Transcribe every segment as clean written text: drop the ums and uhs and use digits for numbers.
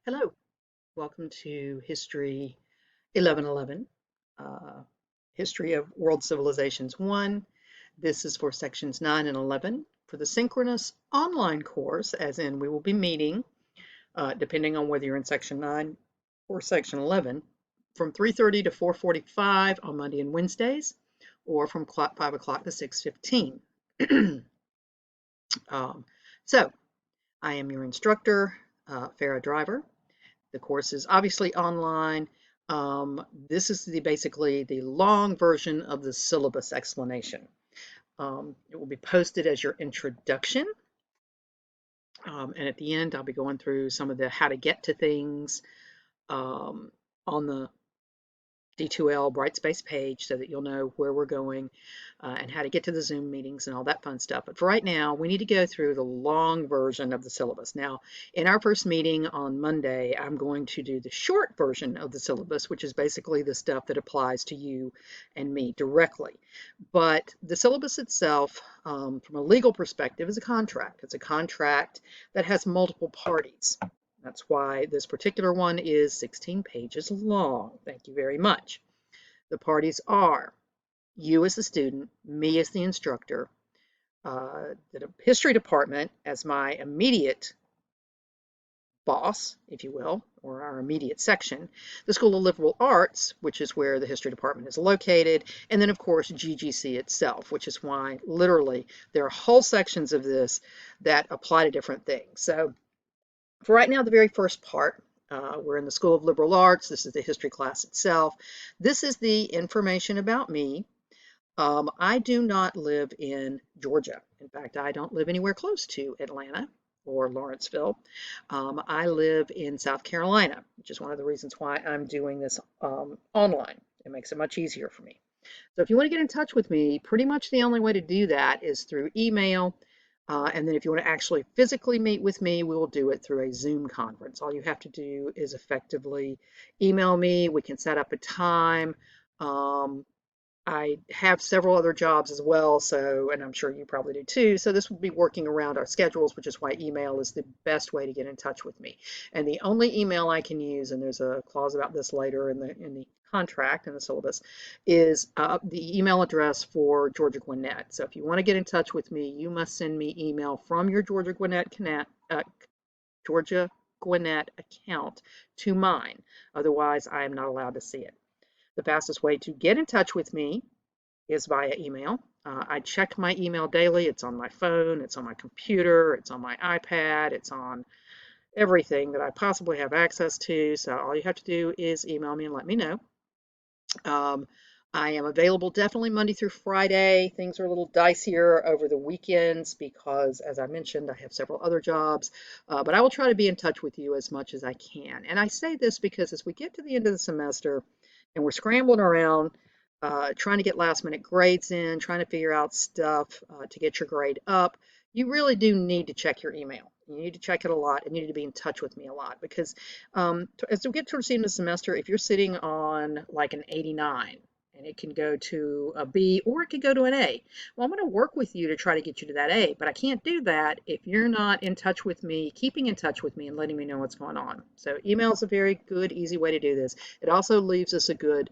Hello, welcome to History 1111, uh, History of World Civilizations 1. This is for sections 9 and 11 for the synchronous online course, as in we will be meeting, depending on whether you're in section 9 or section 11, from 3:30 to 4:45 on Monday and Wednesdays, or from 5 o'clock to 6:15. um, so, I am your instructor, Farah Driver. The course is obviously online. This is basically the long version of the syllabus explanation. It will be posted as your introduction. And at the end, I'll be going through some of the how to get to things on the D2L Brightspace page so that you'll know where we're going and how to get to the Zoom meetings and all that fun stuff. But for right now, we need to go through the long version of the syllabus. Now, in our first meeting on Monday, I'm going to do the short version of the syllabus, which is basically the stuff that applies to you and me directly. But the syllabus itself, from a legal perspective, is a contract. It's a contract that has multiple parties. That's why this particular one is 16 pages long. Thank you very much. The parties are you as the student, me as the instructor, the history department as my immediate boss, if you will, or our immediate section, the School of Liberal Arts, which is where the history department is located, and then of course GGC itself, which is why literally there are whole sections of this that apply to different things. So for right now, the very first part, we're in the School of Liberal Arts. This is the history class itself. This is the information about me. I do not live in Georgia. In fact, I don't live anywhere close to Atlanta or Lawrenceville. I live in South Carolina, which is one of the reasons why I'm doing this online. It makes it much easier for me. So if you want to get in touch with me, pretty much the only way to do that is through email. And then if you want to actually physically meet with me, we will do it through a Zoom conference. All you have to do is effectively email me. We can set up a time. Um, I have several other jobs as well, so, and I'm sure you probably do too. So this will be working around our schedules, which is why email is the best way to get in touch with me. And the only email I can use, and there's a clause about this later in the contract in the syllabus, is the email address for Georgia Gwinnett. So if you want to get in touch with me, you must send me email from your Georgia Gwinnett account to mine. Otherwise, I am not allowed to see it. The fastest way to get in touch with me is via email. I check my email daily. It's on my phone, it's on my computer, it's on my iPad, it's on everything that I possibly have access to. So all you have to do is email me and let me know. I am available definitely Monday through Friday. Things are a little dicier over the weekends because, as I mentioned, I have several other jobs. But I will try to be in touch with you as much as I can. And I say this because as we get to the end of the semester, and we're scrambling around trying to get last minute grades in, trying to figure out stuff to get your grade up, you really do need to check your email. You need to check it a lot and you need to be in touch with me a lot because as we get towards the end of the semester, if you're sitting on like an 89, and it can go to a B or it could go to an A. Well, I'm going to work with you to try to get you to that A, but I can't do that if you're not in touch with me, keeping in touch with me and letting me know what's going on. So email is a very good, easy way to do this. It also leaves us a good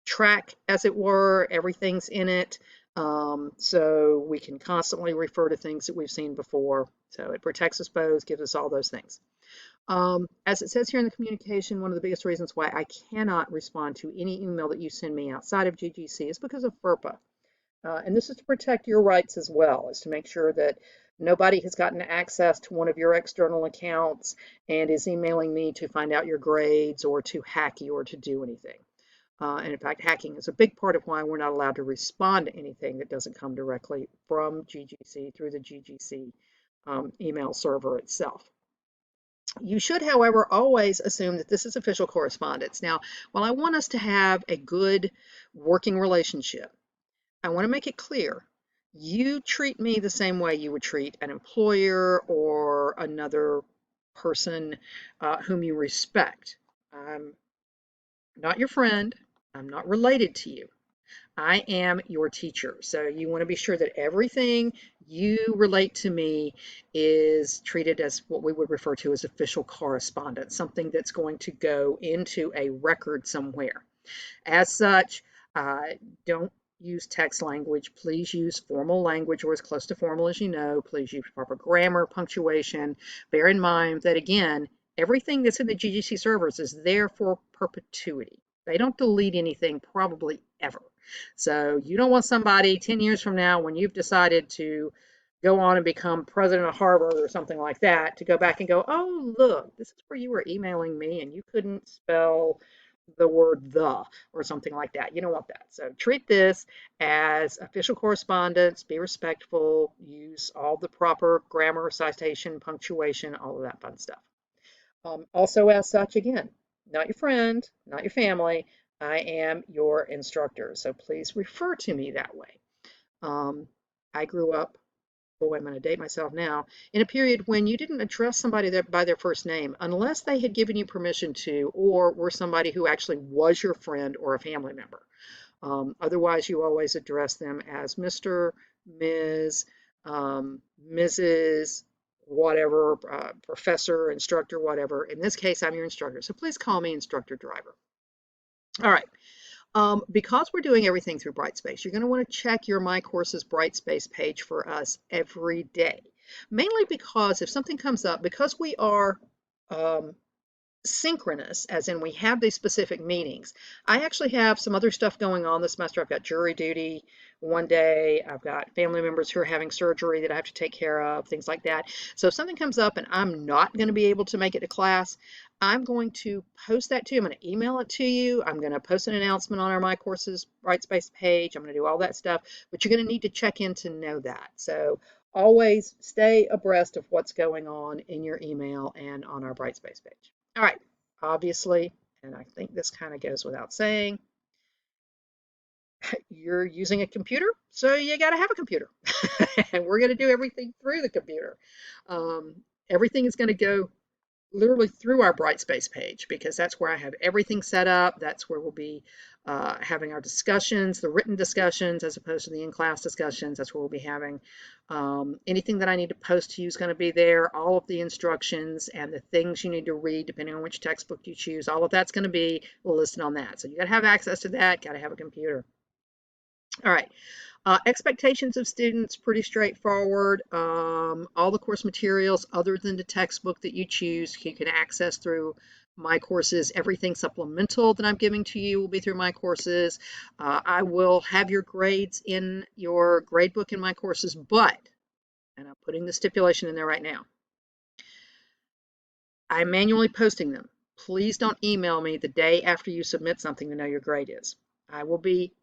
track, as it were. Everything's in it. So we can constantly refer to things that we've seen before. So it protects us both, gives us all those things. As it says here in the communication, one of the biggest reasons why I cannot respond to any email that you send me outside of GGC is because of FERPA. And this is to protect your rights as well, is to make sure that nobody has gotten access to one of your external accounts and is emailing me to find out your grades or to hack you or to do anything. And in fact, hacking is a big part of why we're not allowed to respond to anything that doesn't come directly from GGC through the GGC email server itself. You should, however, always assume that this is official correspondence. Now, while I want us to have a good working relationship, I want to make it clear, you treat me the same way you would treat an employer or another person whom you respect. I'm not your friend. I'm not related to you. I am your teacher. So you want to be sure that everything you relate to me is treated as what we would refer to as official correspondence, something that's going to go into a record somewhere. As such, don't use text language. Please use formal language or as close to formal as you know. Please use proper grammar, punctuation. Bear in mind that, again, everything that's in the GGC servers is there for perpetuity. They don't delete anything probably ever. So you don't want somebody 10 years from now when you've decided to go on and become president of Harvard or something like that to go back and go, oh, look, this is where you were emailing me and you couldn't spell the word the or something like that. You don't want that. So treat this as official correspondence, be respectful, use all the proper grammar, citation, punctuation, all of that fun stuff. Also, as such, again, not your friend, not your family. I am your instructor. So please refer to me that way. I grew up, boy, I'm going to date myself now, in a period when you didn't address somebody by their first name unless they had given you permission to, or were somebody who actually was your friend or a family member. Otherwise, you always address them as Mr., Ms., Mrs., whatever, professor, instructor, whatever. In this case, I'm your instructor. So please call me Instructor Driver. All right. Because we're doing everything through Brightspace, you're going to want to check your My Courses Brightspace page for us every day. Mainly because if something comes up, because we are synchronous, as in we have these specific meetings. I actually have some other stuff going on this semester. I've got jury duty one day. I've got family members who are having surgery that I have to take care of, things like that. So if something comes up and I'm not going to be able to make it to class, I'm going to post that to you. I'm going to email it to you. I'm going to post an announcement on our My Courses Brightspace page. I'm going to do all that stuff, but you're going to need to check in to know that. So always stay abreast of what's going on in your email and on our Brightspace page. All right, obviously, and I think this kind of goes without saying, you're using a computer, so you got to have a computer. And we're going to do everything through the computer. Everything is going to go literally through our Brightspace page because that's where I have everything set up. That's where we'll be having our discussions, the written discussions, as opposed to the in-class discussions. That's where we'll be having anything that I need to post to you is going to be there. All of the instructions and the things you need to read, depending on which textbook you choose, all of that's going to be listed on that. So you got to have access to that, got to have a computer. All right. Expectations of students, pretty straightforward. All the course materials other than the textbook that you choose, you can access through My Courses. Everything supplemental that I'm giving to you will be through My Courses. I will have your grades in your gradebook in My Courses, but, and I'm putting the stipulation in there right now, I'm manually posting them. Please don't email me the day after you submit something to know your grade is. I will be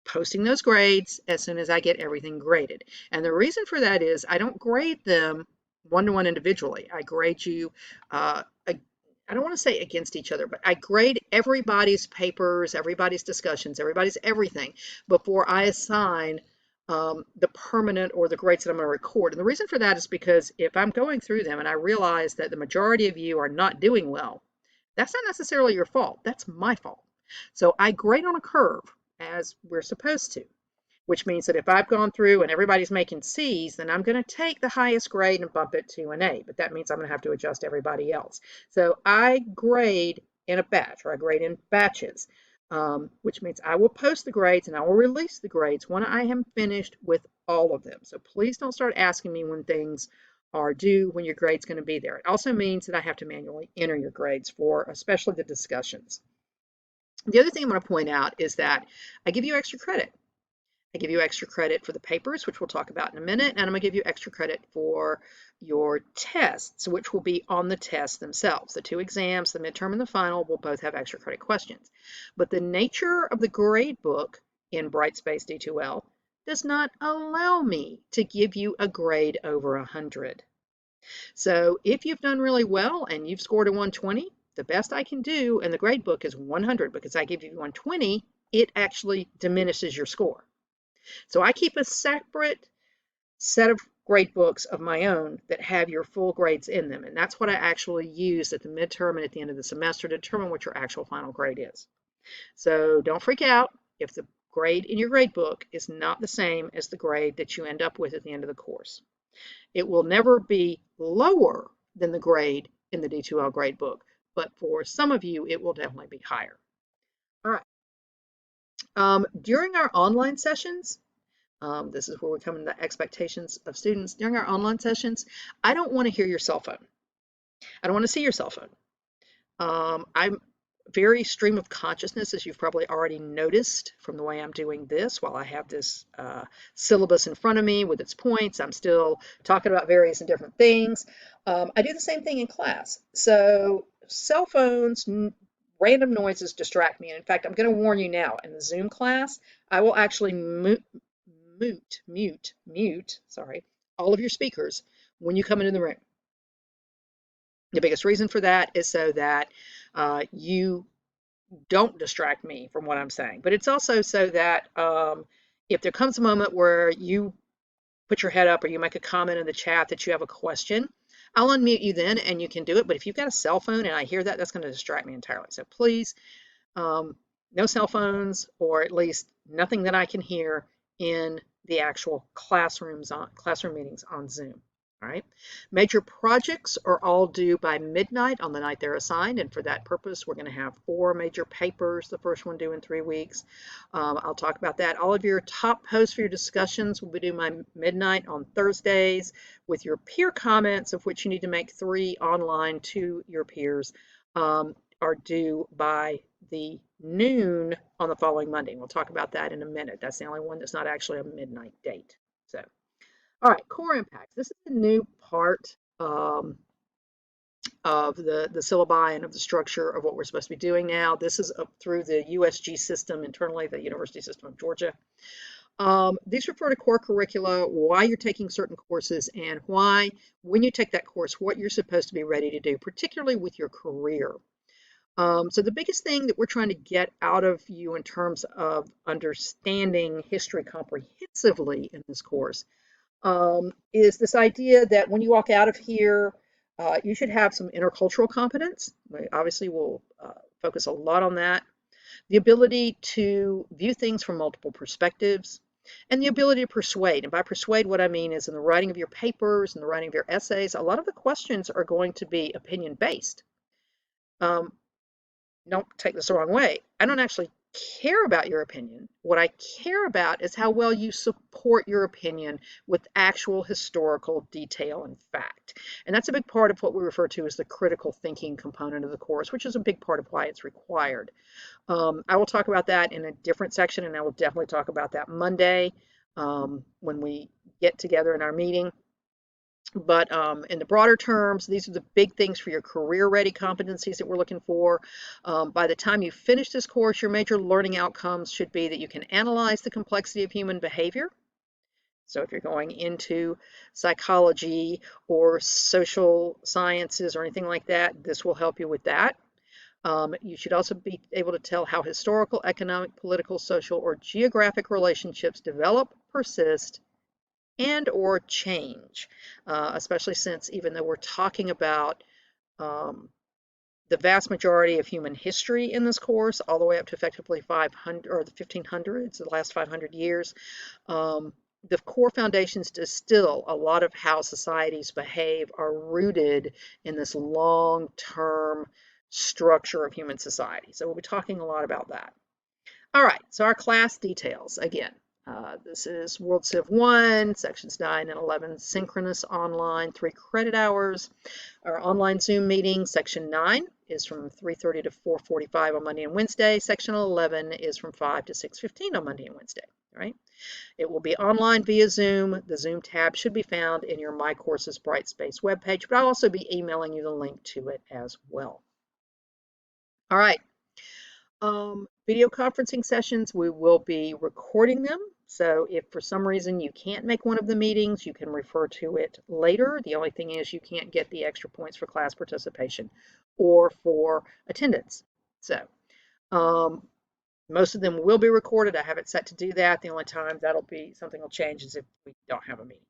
posting those grades as soon as I get everything graded. And the reason for that is I don't grade them one-to-one individually. I grade you, I don't want to say against each other, but I grade everybody's papers, everybody's discussions, everybody's everything before I assign the permanent or the grades that I'm going to record. And the reason for that is because if I'm going through them and I realize that the majority of you are not doing well, that's not necessarily your fault. That's my fault. So I grade on a curve as we're supposed to, which means that if I've gone through and everybody's making C's, then I'm going to take the highest grade and bump it to an A, but that means I'm going to have to adjust everybody else. So I grade in a batch, or I grade in batches, which means I will post the grades and I will release the grades when I am finished with all of them. So please don't start asking me when things are due, when your grade's going to be there. It also means that I have to manually enter your grades for especially the discussions. The other thing I'm going to point out is that I give you extra credit. I give you extra credit for the papers, which we'll talk about in a minute, and I'm going to give you extra credit for your tests, which will be on the tests themselves. The two exams, the midterm and the final, will both have extra credit questions. But the nature of the grade book in Brightspace D2L does not allow me to give you a grade over 100. So if you've done really well and you've scored a 120, the best I can do in the grade book is 100 because I give you 120, it actually diminishes your score. So I keep a separate set of grade books of my own that have your full grades in them. And that's what I actually use at the midterm and at the end of the semester to determine what your actual final grade is. So don't freak out if the grade in your grade book is not the same as the grade that you end up with at the end of the course. It will never be lower than the grade in the D2L grade book, but for some of you, it will definitely be higher. All right. During our online sessions, this is where we come into the expectations of students. During our online sessions, I don't want to hear your cell phone. I don't want to see your cell phone. I'm very stream of consciousness, as you've probably already noticed from the way I'm doing this. While I have this syllabus in front of me with its points, I'm still talking about various and different things. I do the same thing in class. So cell phones, random noises distract me. And in fact, I'm going to warn you now, in the Zoom class, I will actually mute, sorry, all of your speakers when you come into the room. The biggest reason for that is so that you don't distract me from what I'm saying. But it's also so that if there comes a moment where you put your head up or you make a comment in the chat that you have a question, I'll unmute you then and you can do it. But if you've got a cell phone and I hear that, that's going to distract me entirely. So please, no cell phones, or at least nothing that I can hear in the actual classroom meetings on Zoom. All right. Major projects are all due by midnight on the night they're assigned, and for that purpose, we're going to have 4 major papers, the first one due in 3 weeks. I'll talk about that. All of your top posts for your discussions will be due by midnight on Thursdays, with your peer comments, of which you need to make 3 online to your peers, are due by the noon on the following Monday. We'll talk about that in a minute. That's the only one that's not actually a midnight date. So. All right, core impacts. This is the new part of the syllabi and of the structure of what we're supposed to be doing now. This is up through the USG system internally, the University System of Georgia. These refer to core curricula, why you're taking certain courses, and why, when you take that course, what you're supposed to be ready to do, particularly with your career. So the biggest thing that we're trying to get out of you in terms of understanding history comprehensively in this course is this idea that when you walk out of here, you should have some intercultural competence. We obviously will focus a lot on that. The ability to view things from multiple perspectives, and the ability to persuade. And by persuade, what I mean is in the writing of your papers and the writing of your essays, a lot of the questions are going to be opinion-based. Don't take this the wrong way. I don't actually care about your opinion. What I care about is how well you support your opinion with actual historical detail and fact. And that's a big part of what we refer to as the critical thinking component of the course, which is a big part of why it's required. I will talk about that in a different section, and I will definitely talk about that Monday when we get together in our meeting. But in the broader terms, these are the big things for your career-ready competencies that we're looking for. By the time you finish this course, your major learning outcomes should be that you can analyze the complexity of human behavior. So if you're going into psychology or social sciences or anything like that, this will help you with that. You should also be able to tell how historical, economic, political, social, or geographic relationships develop, persist, and or change, especially since even though we're talking about the vast majority of human history in this course, all the way up to effectively 500 or the 1500s, the last 500 years, the core foundations to still a lot of how societies behave are rooted in this long-term structure of human society. So we'll be talking a lot about that. All right, so our class details again. This is World Civ 1, sections 9 and 11, synchronous online, 3 credit hours. Our online Zoom meeting, section 9, is from 3:30 to 4:45 on Monday and Wednesday. Section 11 is from 5 to 6:15 on Monday and Wednesday, right? It will be online via Zoom. The Zoom tab should be found in your My Courses Brightspace webpage, but I'll also be emailing you the link to it as well. All right. Video conferencing sessions, we will be recording them. So if for some reason you can't make one of the meetings, you can refer to it later. The only thing is you can't get the extra points for class participation or for attendance. So most of them will be recorded. I have it set to do that. The only time that'll be something will change is if we don't have a meeting.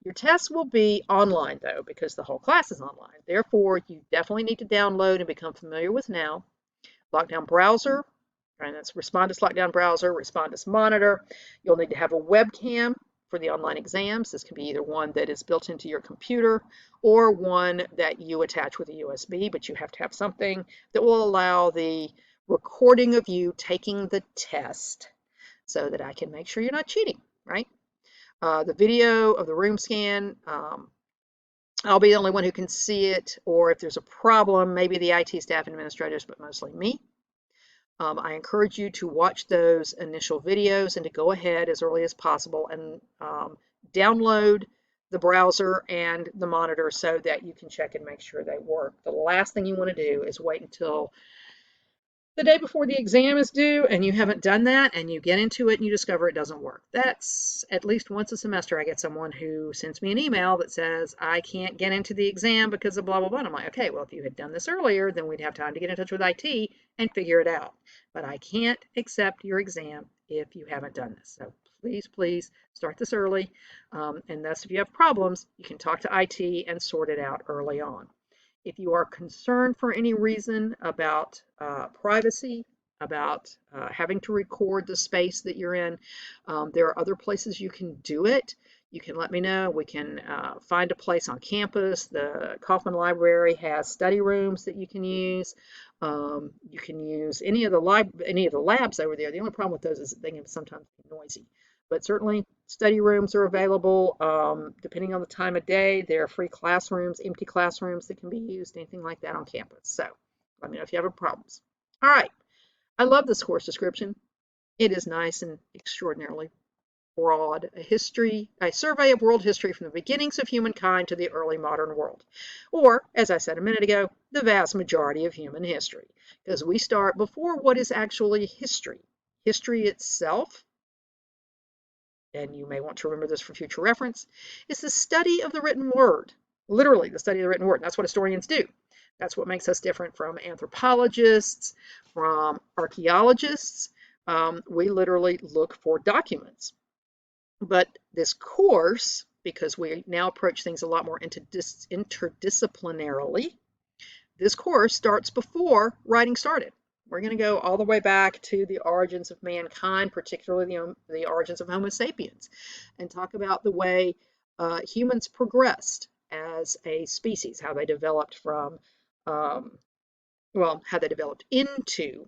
Your tests will be online though, because the whole class is online. Therefore, you definitely need to download and become familiar with Now. Lockdown browser, And that's Respondus Lockdown Browser, Respondus Monitor. You'll need to have a webcam for the online exams. This can be either one that is built into your computer or one that you attach with a USB, but you have to have something that will allow the recording of you taking the test so that I can make sure you're not cheating, right? The video of the room scan, I'll be the only one who can see it, or if there's a problem, maybe the IT staff and administrators, but mostly me. I encourage you to watch those initial videos and to go ahead as early as possible and download the browser and the monitor so that you can check and make sure they work. The last thing you want to do is wait until the day before the exam is due and you haven't done that and you get into it and you discover it doesn't work. That's at least once a semester I get someone who sends me an email that says, I can't get into the exam because of blah, blah, blah. And I'm like, okay, well, if you had done this earlier, then we'd have time to get in touch with IT and figure it out. But I can't accept your exam if you haven't done this. So please, please start this early. And thus, if you have problems, you can talk to IT and sort it out early on. If you are concerned for any reason about privacy, about having to record the space that you're in, there are other places you can do it. You can let me know. We can find a place on campus. The Kaufman Library has study rooms that you can use. You can use any of the labs over there. The only problem with those is that they can sometimes be noisy. But certainly study rooms are available. Depending on the time of day, there are free classrooms, empty classrooms that can be used, anything like that on campus. So let me know if you have problems. All right. I love this course description. It is nice and extraordinarily broad. A survey of world history from the beginnings of humankind to the early modern world. Or, as I said a minute ago, the vast majority of human history. Because we start before what is actually history. History itself, and you may want to remember this for future reference, is the study of the written word. Literally, the study of the written word. That's what historians do. That's what makes us different from anthropologists, from archaeologists. We literally look for documents. But this course, because we now approach things a lot more interdisciplinarily, this course starts before writing started. We're going to go all the way back to the origins of mankind, particularly the origins of Homo sapiens, and talk about the way humans progressed as a species, how they developed from, how they developed into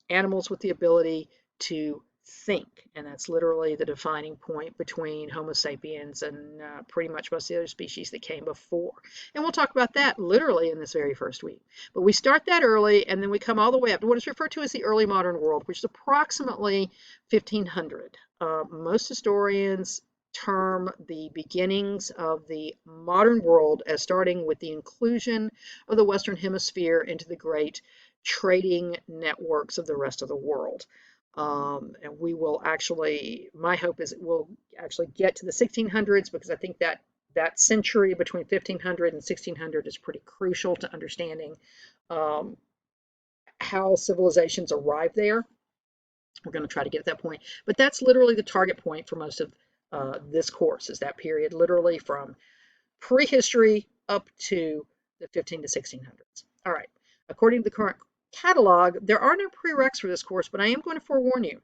animals with the ability to think. And that's literally the defining point between Homo sapiens and pretty much most of the other species that came before. And we'll talk about that literally in this very first week. But we start that early, and then we come all the way up to what is referred to as the early modern world, which is approximately 1500. Most historians term the beginnings of the modern world as starting with the inclusion of the Western Hemisphere into the great trading networks of the rest of the world. And we will actually, my hope is we'll actually get to the 1600s, because I think that century between 1500 and 1600 is pretty crucial to understanding how civilizations arrived there. We're going to try to get at that point. But that's literally the target point for most of this course, is that period literally from prehistory up to the 15 to 1600s. All right. According to the current catalog, there are no prereqs for this course, but I am going to forewarn you.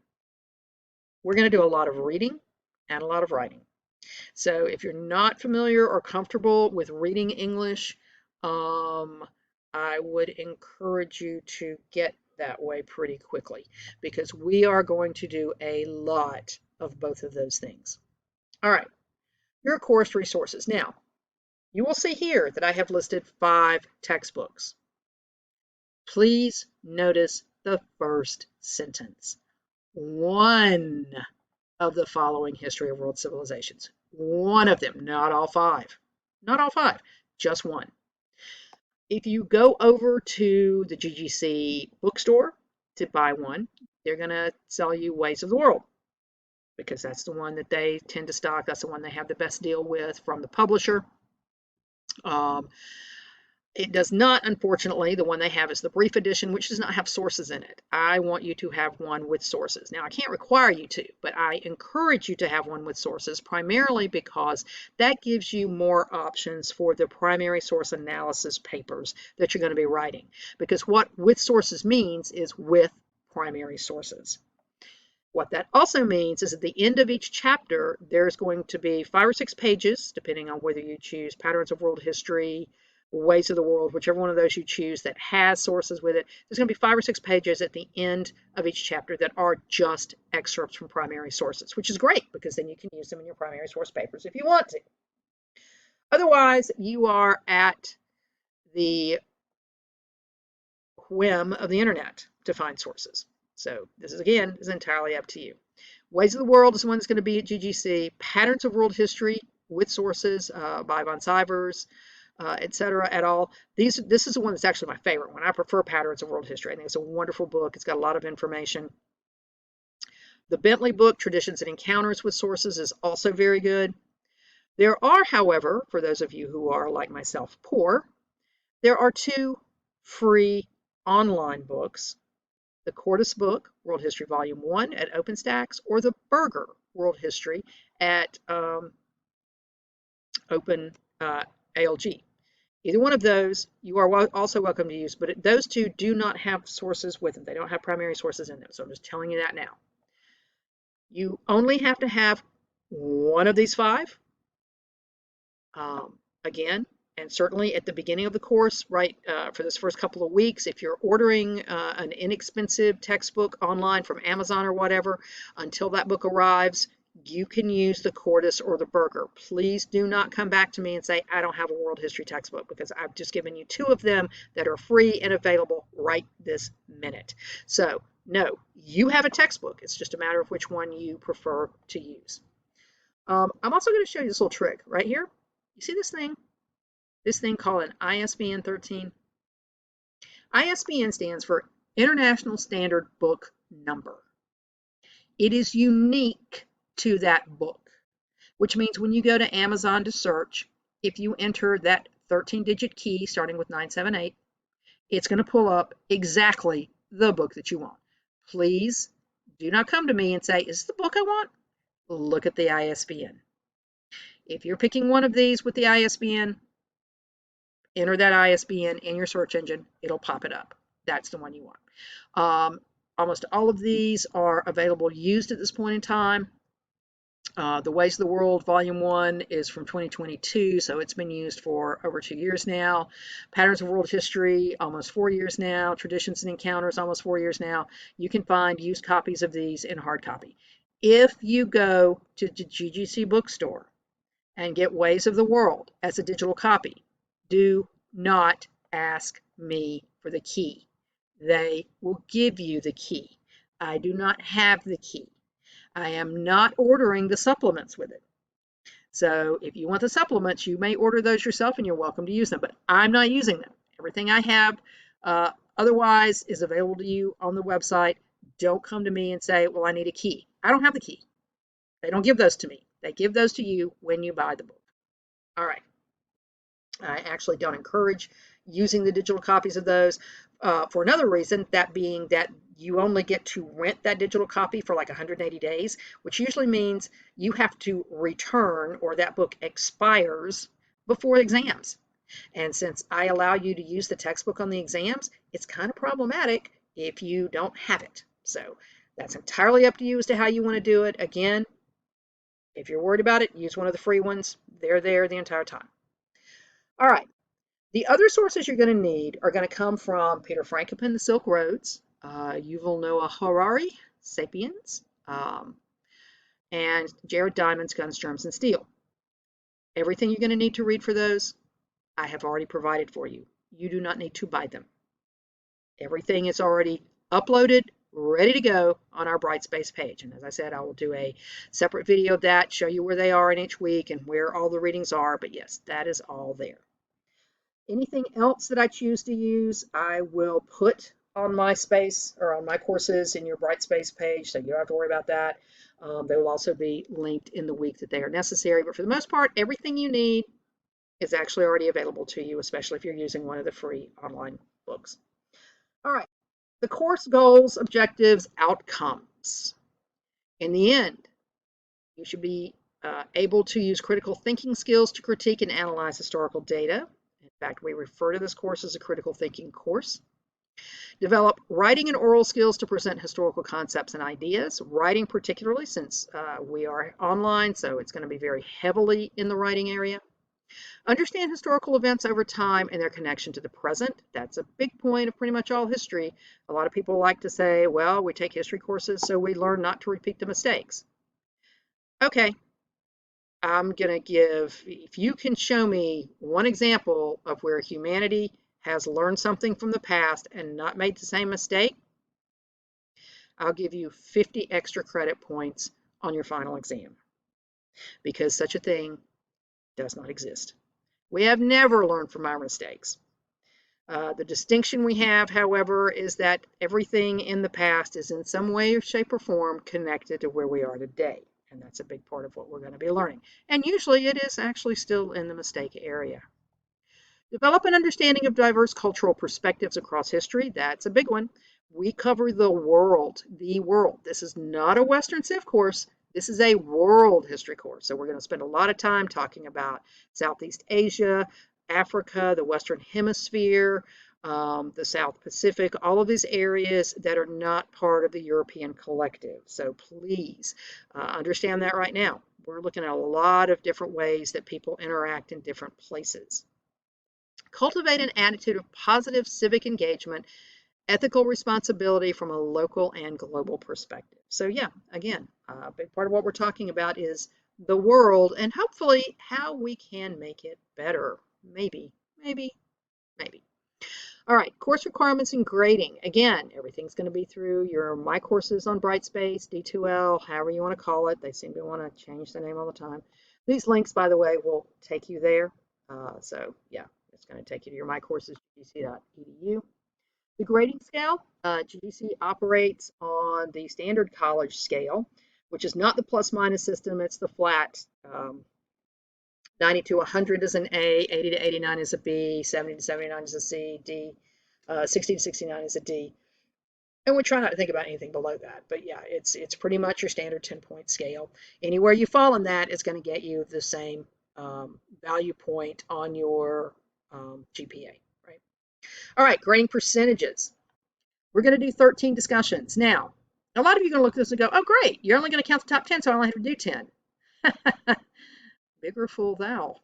We're going to do a lot of reading and a lot of writing. So if you're not familiar or comfortable with reading English, I would encourage you to get that way pretty quickly, because we are going to do a lot of both of those things. All right, your course resources. Now, you will see here that I have listed 5 textbooks. Please notice the first sentence. One of the following history of world civilizations. One of them, not all 5. Not all 5, just one. If you go over to the GGC bookstore to buy one, they're going to sell you Ways of the World, because that's the one that they tend to stock. That's the one they have the best deal with from the publisher. It does not, unfortunately, the one they have is the brief edition, which does not have sources in it. I want you to have one with sources. Now, I can't require you to, but I encourage you to have one with sources, primarily because that gives you more options for the primary source analysis papers that you're going to be writing. Because what with sources means is with primary sources. What that also means is at the end of each chapter, there's going to be 5 or 6 pages, depending on whether you choose Patterns of World History, Ways of the World, whichever one of those you choose that has sources with it. There's going to be 5 or 6 pages at the end of each chapter that are just excerpts from primary sources, which is great because then you can use them in your primary source papers if you want to. Otherwise, you are at the whim of the internet to find sources. So this is, again, is entirely up to you. Ways of the World is the one that's going to be at GGC. Patterns of World History with sources by von Sivers, etc. et al. This is the one that's actually my favorite one. I prefer Patterns of World History. I think it's a wonderful book. It's got a lot of information. The Bentley book, Traditions and Encounters with Sources, is also very good. There are, however, for those of you who are like myself poor, there are 2 free online books. The Cordis book, World History Volume 1 at OpenStax, or the Berger World History at ALG. Either one of those you are also welcome to use, but those 2 do not have sources with them. They don't have primary sources in them, so I'm just telling you that now. You only have to have one of these 5. Again, and certainly at the beginning of the course, right, for this first couple of weeks, if you're ordering an inexpensive textbook online from Amazon or whatever, until that book arrives, you can use the Cordis or the Berger. Please do not come back to me and say, I don't have a world history textbook, because I've just given you 2 of them that are free and available right this minute. So, no, you have a textbook. It's just a matter of which one you prefer to use. I'm also going to show you this little trick right here. You see this thing? This thing called an ISBN 13. ISBN stands for International Standard Book Number. It is unique to that book, which means when you go to Amazon to search, if you enter that 13-digit key starting with 978, it's going to pull up exactly the book that you want. Please do not come to me and say, is this the book I want? Look at the ISBN. If you're picking one of these with the ISBN, enter that ISBN in your search engine, it'll pop it up. That's the one you want. Almost all of these are available used at this point in time. The Ways of the World Volume 1 is from 2022, so it's been used for over 2 years now. Patterns of World History, almost 4 years now. Traditions and Encounters, almost 4 years now. You can find used copies of these in hard copy. If you go to the GGC bookstore and get Ways of the World as a digital copy, do not ask me for the key. They will give you the key. I do not have the key. I am not ordering the supplements with it. So if you want the supplements, you may order those yourself and you're welcome to use them, but I'm not using them. Everything I have otherwise is available to you on the website. Don't come to me and say, well, I need a key. I don't have the key. They don't give those to me. They give those to you when you buy the book. All right. I actually don't encourage using the digital copies of those for another reason, that being that you only get to rent that digital copy for like 180 days, which usually means you have to return or that book expires before exams. And since I allow you to use the textbook on the exams, it's kind of problematic if you don't have it. So that's entirely up to you as to how you want to do it. Again, if you're worried about it, use one of the free ones. They're there the entire time. All right. The other sources you're going to need are going to come from Peter Frankopan, The Silk Roads, Yuval Noah Harari, Sapiens, and Jared Diamond's Guns, Germs, and Steel. Everything you're going to need to read for those, I have already provided for you. You do not need to buy them. Everything is already uploaded, ready to go on our Brightspace page. And as I said, I will do a separate video of that, show you where they are in each week and where all the readings are. But yes, that is all there. Anything else that I choose to use, I will put on my space or on my courses in your Brightspace page, so you don't have to worry about that. They will also be linked in the week that they are necessary. But for the most part, everything you need is actually already available to you, especially if you're using one of the free online books. All right, the course goals, objectives, outcomes. In the end, you should be able to use critical thinking skills to critique and analyze historical data. In fact, we refer to this course as a critical thinking course. Develop writing and oral skills to present historical concepts and ideas. Writing particularly, since we are online, so it's going to be very heavily in the writing area. Understand historical events over time and their connection to the present. That's a big point of pretty much all history. A lot of people like to say, well, we take history courses so we learn not to repeat the mistakes. Okay, I'm going to give, if you can show me one example of where humanity has learned something from the past and not made the same mistake, I'll give you 50 extra credit points on your final exam, because such a thing does not exist. We have never learned from our mistakes. The distinction we have, however, is that everything in the past is in some way, shape, or form connected to where we are today. And that's a big part of what we're going to be learning. And usually it is actually still in the mistake area. Develop an understanding of diverse cultural perspectives across history. That's a big one. We cover the world, the world. This is not a Western Civ course. This is a world history course. So we're going to spend a lot of time talking about Southeast Asia, Africa, the Western Hemisphere, the South Pacific, all of these areas that are not part of the European collective. So please understand that right now. We're looking at a lot of different ways that people interact in different places. Cultivate an attitude of positive civic engagement, ethical responsibility from a local and global perspective. So yeah, again, a big part of what we're talking about is the world and hopefully how we can make it better. Maybe, maybe, maybe. All right, course requirements and grading. Again, everything's going to be through your My Courses on Brightspace, D2L, however you want to call it. They seem to want to change the name all the time. These links, by the way, will take you there. So yeah, it's going to take you to your My Courses, gdc.edu. The grading scale, GDC operates on the standard college scale, which is not the plus minus system, it's the flat. 90 to 100 is an A, 80 to 89 is a B, 70 to 79 is a C, D, 60 to 69 is a D. And we try not to think about anything below that. But yeah, it's pretty much your standard 10-point scale. Anywhere you fall in that is going to get you the same value point on your GPA, right? All right, grading percentages. We're going to do 13 discussions. Now, a lot of you are going to look at this and go, oh, great, you're only going to count the top 10, so I only have to do 10. Bigger fool thou.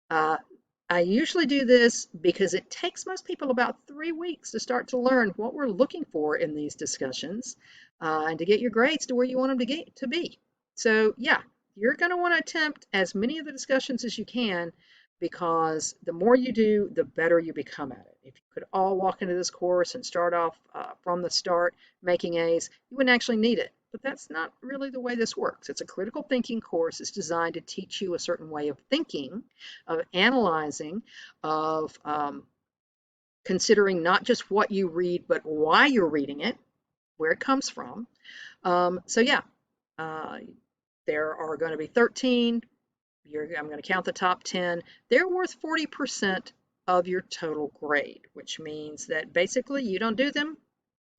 I usually do this because it takes most people about 3 weeks to start to learn what we're looking for in these discussions and to get your grades to where you want them to be. So yeah, you're going to want to attempt as many of the discussions as you can, because the more you do, the better you become at it. If you could all walk into this course and start off from the start making A's, you wouldn't actually need it. But that's not really the way this works. It's a critical thinking course. It's designed to teach you a certain way of thinking, of analyzing, of considering not just what you read, but why you're reading it, where it comes from. So yeah, there are going to be 13. I'm going to count the top 10. They're worth 40% of your total grade, which means that basically you don't do them,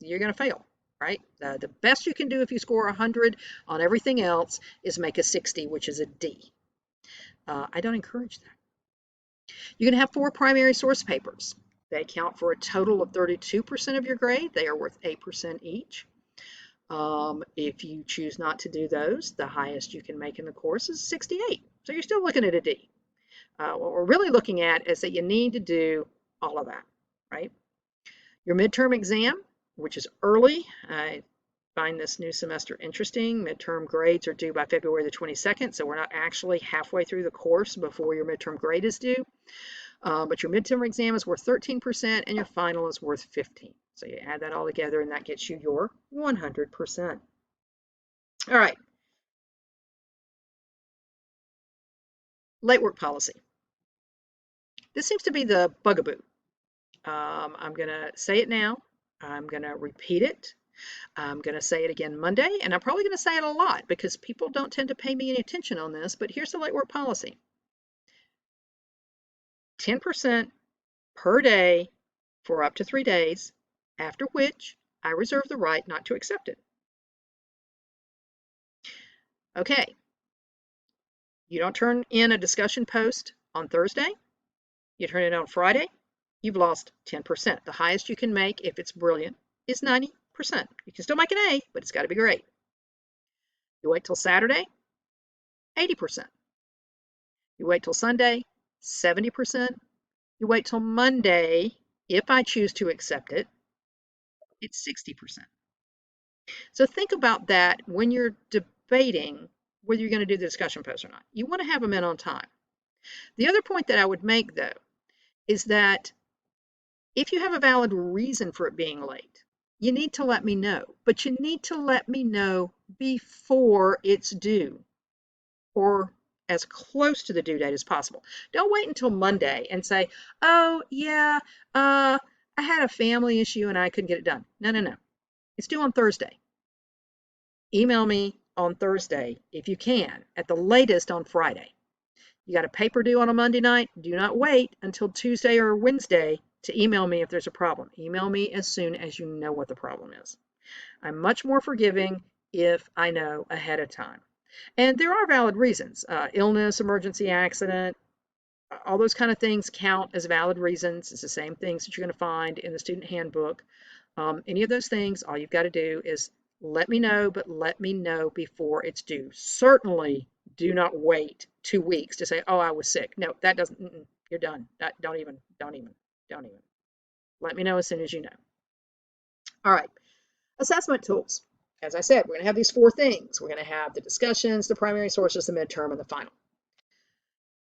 you're going to fail. Right? The best you can do if you score 100 on everything else is make a 60, which is a D. I don't encourage that. You're going to have 4 primary source papers. They count for a total of 32% of your grade. They are worth 8% each. If you choose not to do those, the highest you can make in the course is 68. So you're still looking at a D. What we're really looking at is that you need to do all of that, right? Your midterm exam, which is early. I find this new semester interesting. Midterm grades are due by February the 22nd, so we're not actually halfway through the course before your midterm grade is due. But your midterm exam is worth 13% and your final is worth 15%. So you add that all together and that gets you your 100%. All right. Late work policy. This seems to be the bugaboo. I'm going to say it now. I'm going to repeat it. I'm going to say it again Monday, and I'm probably going to say it a lot because people don't tend to pay me any attention on this, but here's the late work policy. 10% per day for up to 3 days, after which I reserve the right not to accept it. Okay, you don't turn in a discussion post on Thursday, you turn it on Friday, you've lost 10%. The highest you can make, if it's brilliant, is 90%. You can still make an A, but it's got to be great. You wait till Saturday, 80%. You wait till Sunday, 70%. You wait till Monday, if I choose to accept it, it's 60%. So think about that when you're debating whether you're going to do the discussion post or not. You want to have them in on time. The other point that I would make, though, is that if you have a valid reason for it being late, you need to let me know. But you need to let me know before it's due, or as close to the due date as possible. Don't wait until Monday and say, oh, yeah, I had a family issue and I couldn't get it done. No, no, no. It's due on Thursday. Email me on Thursday if you can, at the latest on Friday. You got a paper due on a Monday night, do not wait until Tuesday or Wednesday to email me if there's a problem. Email me as soon as you know what the problem is. I'm much more forgiving if I know ahead of time. And there are valid reasons. Illness, emergency, accident, all those kind of things count as valid reasons. It's the same things that you're going to find in the student handbook. Any of those things, all you've got to do is let me know, but let me know before it's due. Certainly do not wait 2 weeks to say, oh, I was sick. No, that doesn't, you're done. Don't even. Let me know as soon as you know. All right, assessment tools. As I said, we're going to have these 4 things. We're going to have the discussions, the primary sources, the midterm, and the final.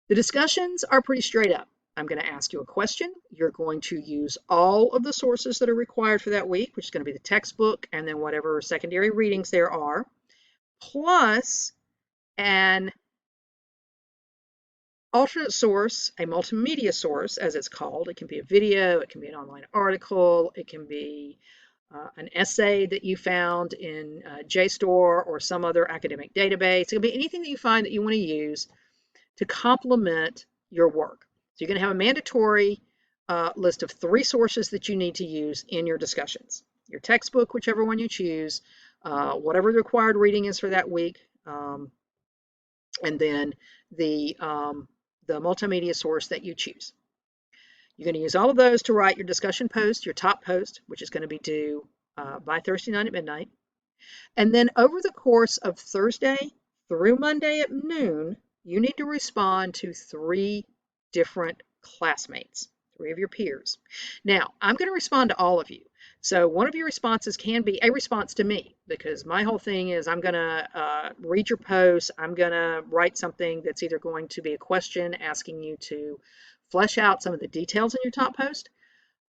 The discussions are pretty straight up. I'm going to ask you a question. You're going to use all of the sources that are required for that week, which is going to be the textbook and then whatever secondary readings there are, plus an alternate source, a multimedia source, as it's called. It can be a video, it can be an online article, it can be an essay that you found in JSTOR or some other academic database. It can be anything that you find that you want to use to complement your work. So you're going to have a mandatory list of 3 sources that you need to use in your discussions. Your textbook, whichever one you choose, whatever the required reading is for that week, and then the multimedia source that you choose. You're going to use all of those to write your discussion post, your top post, which is going to be due by Thursday night at midnight. And then over the course of Thursday through Monday at noon, you need to respond to 3 different classmates, 3 of your peers. Now, I'm going to respond to all of you. So one of your responses can be a response to me, because my whole thing is I'm going to read your post. I'm going to write something that's either going to be a question asking you to flesh out some of the details in your top post.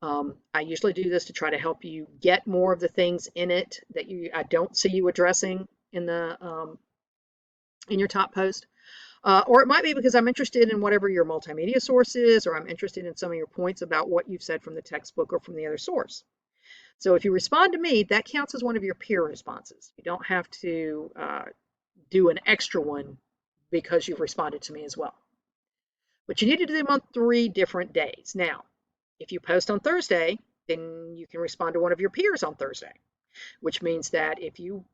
I usually do this to try to help you get more of the things in it that I don't see you addressing in your top post. Or it might be because I'm interested in whatever your multimedia source is, or I'm interested in some of your points about what you've said from the textbook or from the other source. So if you respond to me, that counts as one of your peer responses. You don't have to do an extra one because you've responded to me as well. But you need to do them on 3 different days. Now, if you post on Thursday, then you can respond to one of your peers on Thursday, which means that if you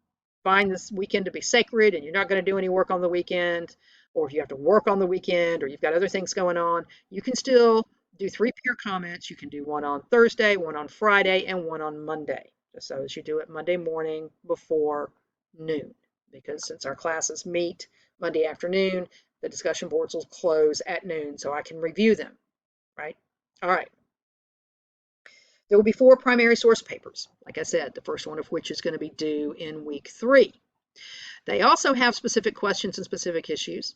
find this weekend to be sacred and you're not going to do any work on the weekend, or if you have to work on the weekend, or you've got other things going on, you can still do 3 peer comments. You can do one on Thursday, one on Friday, and one on Monday, just so as you do it Monday morning before noon, because since our classes meet Monday afternoon, the discussion boards will close at noon, so I can review them, right? All right. There will be 4 primary source papers, like I said, the first one of which is going to be due in week 3. They also have specific questions and specific issues.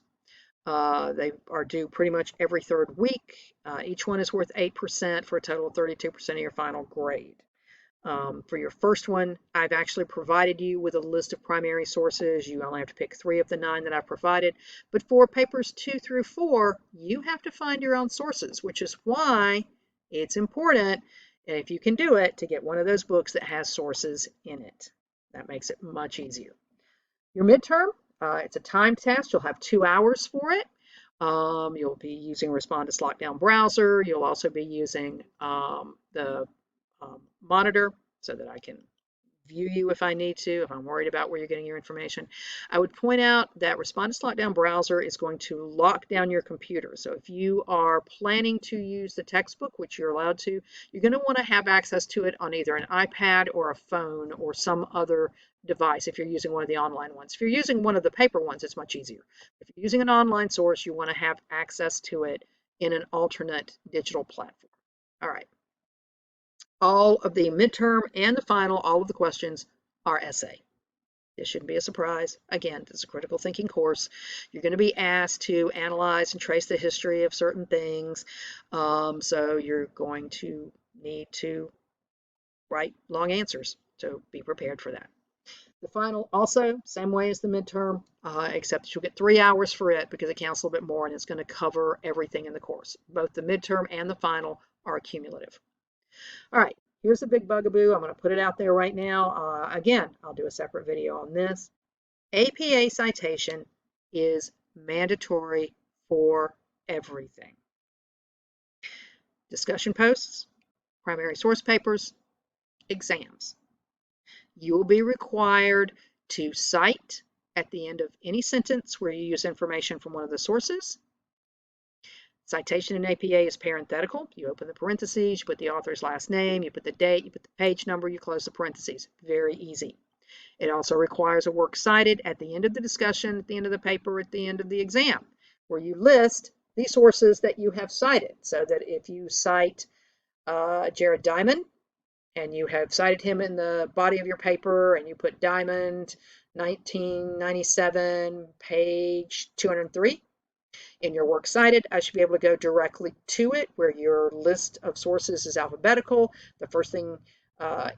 They are due pretty much every 3rd week. Each one is worth 8% for a total of 32% of your final grade. For your first one, I've actually provided you with a list of primary sources. You only have to pick 3 of the 9 that I've provided. But for papers 2 through 4, you have to find your own sources, which is why it's important, if you can do it, to get one of those books that has sources in it. That makes it much easier. Your midterm, it's a time test. You'll have 2 hours for it. You'll be using Respondus Lockdown Browser. You'll also be using the monitor so that I can view you if I need to, if I'm worried about where you're getting your information. I would point out that Respondus Lockdown Browser is going to lock down your computer. So if you are planning to use the textbook, which you're allowed to, you're going to want to have access to it on either an iPad or a phone or some other device if you're using one of the online ones. If you're using one of the paper ones, it's much easier. If you're using an online source, you want to have access to it in an alternate digital platform. All right. All of the midterm and the final, all of the questions are essay. This shouldn't be a surprise. Again, this is a critical thinking course. You're going to be asked to analyze and trace the history of certain things. So you're going to need to write long answers. So be prepared for that. The final, also, same way as the midterm, except that you'll get 3 hours for it because it counts a little bit more and it's going to cover everything in the course. Both the midterm and the final are cumulative. All right, here's a big bugaboo. I'm going to put it out there right now. Again, I'll do a separate video on this. APA citation is mandatory for everything. Discussion posts, primary source papers, exams. You will be required to cite at the end of any sentence where you use information from one of the sources. Citation in APA is parenthetical. You open the parentheses, you put the author's last name, you put the date, you put the page number, you close the parentheses. Very easy. It also requires a works cited at the end of the discussion, at the end of the paper, at the end of the exam, where you list the sources that you have cited. So that if you cite Jared Diamond, and you have cited him in the body of your paper, and you put Diamond 1997, page 203, in your works cited, I should be able to go directly to it where your list of sources is alphabetical. The first thing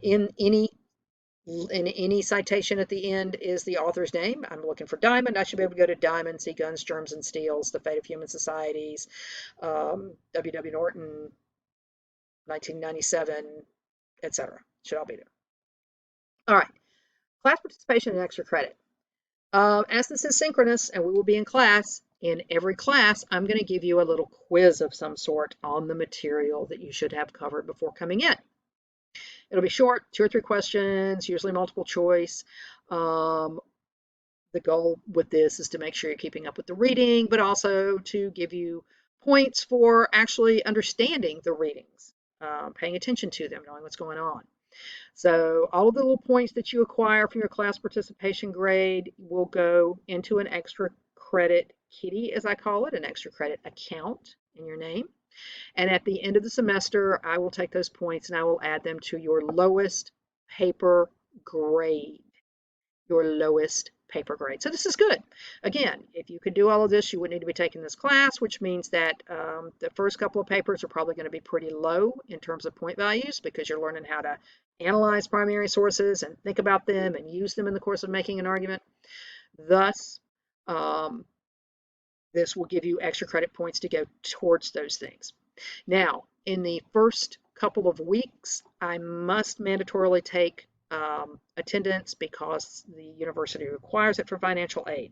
in any citation at the end is the author's name. I'm looking for Diamond. I should be able to go to Diamond, see Guns, Germs, and Steels, The Fate of Human Societies, W.W. Norton, 1997, etc. Should all be there. All right, class participation and extra credit. As this is synchronous and we will be in every class, I'm going to give you a little quiz of some sort on the material that you should have covered before coming in. It'll be short, 2 or 3 questions, usually multiple choice. The goal with this is to make sure you're keeping up with the reading, but also to give you points for actually understanding the readings, paying attention to them, knowing what's going on. So all of the little points that you acquire from your class participation grade will go into an extra credit kitty, as I call it, an extra credit account in your name. And at the end of the semester, I will take those points and I will add them to your lowest paper grade. Your lowest paper grade. So this is good. Again, if you could do all of this, you wouldn't need to be taking this class, which means that the first couple of papers are probably going to be pretty low in terms of point values because you're learning how to analyze primary sources and think about them and use them in the course of making an argument. Thus, this will give you extra credit points to go towards those things. Now, in the first couple of weeks, I must mandatorily take attendance because the university requires it for financial aid.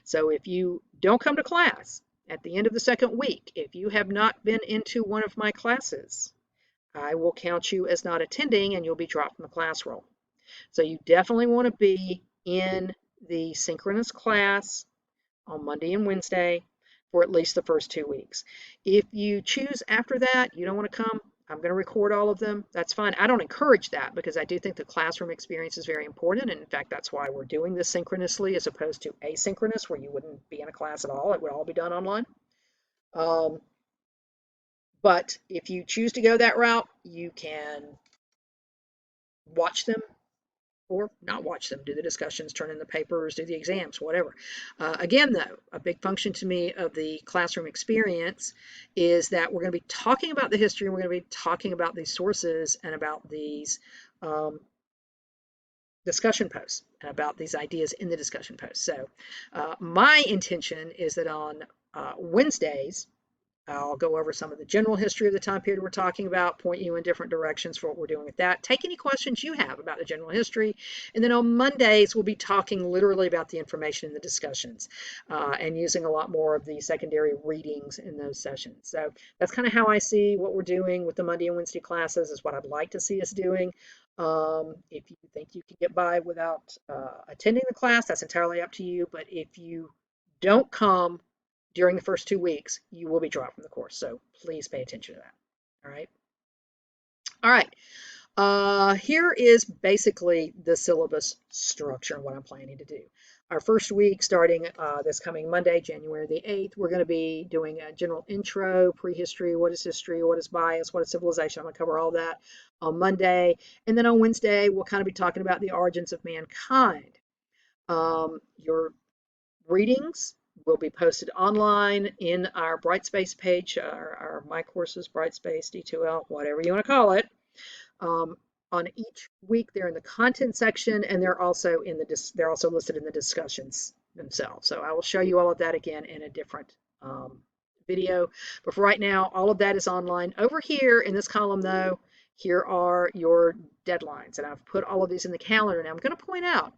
So if you don't come to class at the end of the second week, if you have not been into one of my classes, I will count you as not attending and you'll be dropped from the class roll. So you definitely want to be in the synchronous class on Monday and Wednesday for at least the first 2 weeks. If you choose after that, you don't want to come, I'm going to record all of them. That's fine. I don't encourage that because I do think the classroom experience is very important. And in fact, that's why we're doing this synchronously as opposed to asynchronous where you wouldn't be in a class at all. It would all be done online. But if you choose to go that route, you can watch them or not watch them, do the discussions, turn in the papers, do the exams, whatever. Again, though, a big function to me of the classroom experience is that we're going to be talking about the history and we're going to be talking about these sources and about these discussion posts and about these ideas in the discussion posts. So my intention is that on Wednesdays, I'll go over some of the general history of the time period we're talking about, point you in different directions for what we're doing with that. Take any questions you have about the general history. And then on Mondays, we'll be talking literally about the information in the discussions and using a lot more of the secondary readings in those sessions. So that's kind of how I see what we're doing with the Monday and Wednesday classes, is what I'd like to see us doing. If you think you can get by without attending the class, that's entirely up to you. But if you don't come during the first 2 weeks, you will be dropped from the course. So please pay attention to that. All right. All right. Here is basically the syllabus structure and what I'm planning to do. Our first week, starting this coming Monday, January the 8th, we're going to be doing a general intro, prehistory, what is bias, what is civilization. I'm going to cover all that on Monday. And then on Wednesday, we'll kind of be talking about the origins of mankind. Your readings will be posted online in our Brightspace page, our My Courses, Brightspace, D2L, whatever you want to call it. On each week, they're in the content section, and they're also listed in the discussions themselves. So I will show you all of that again in a different video. But for right now, all of that is online. Over here in this column, though, here are your deadlines, and I've put all of these in the calendar. Now I'm going to point out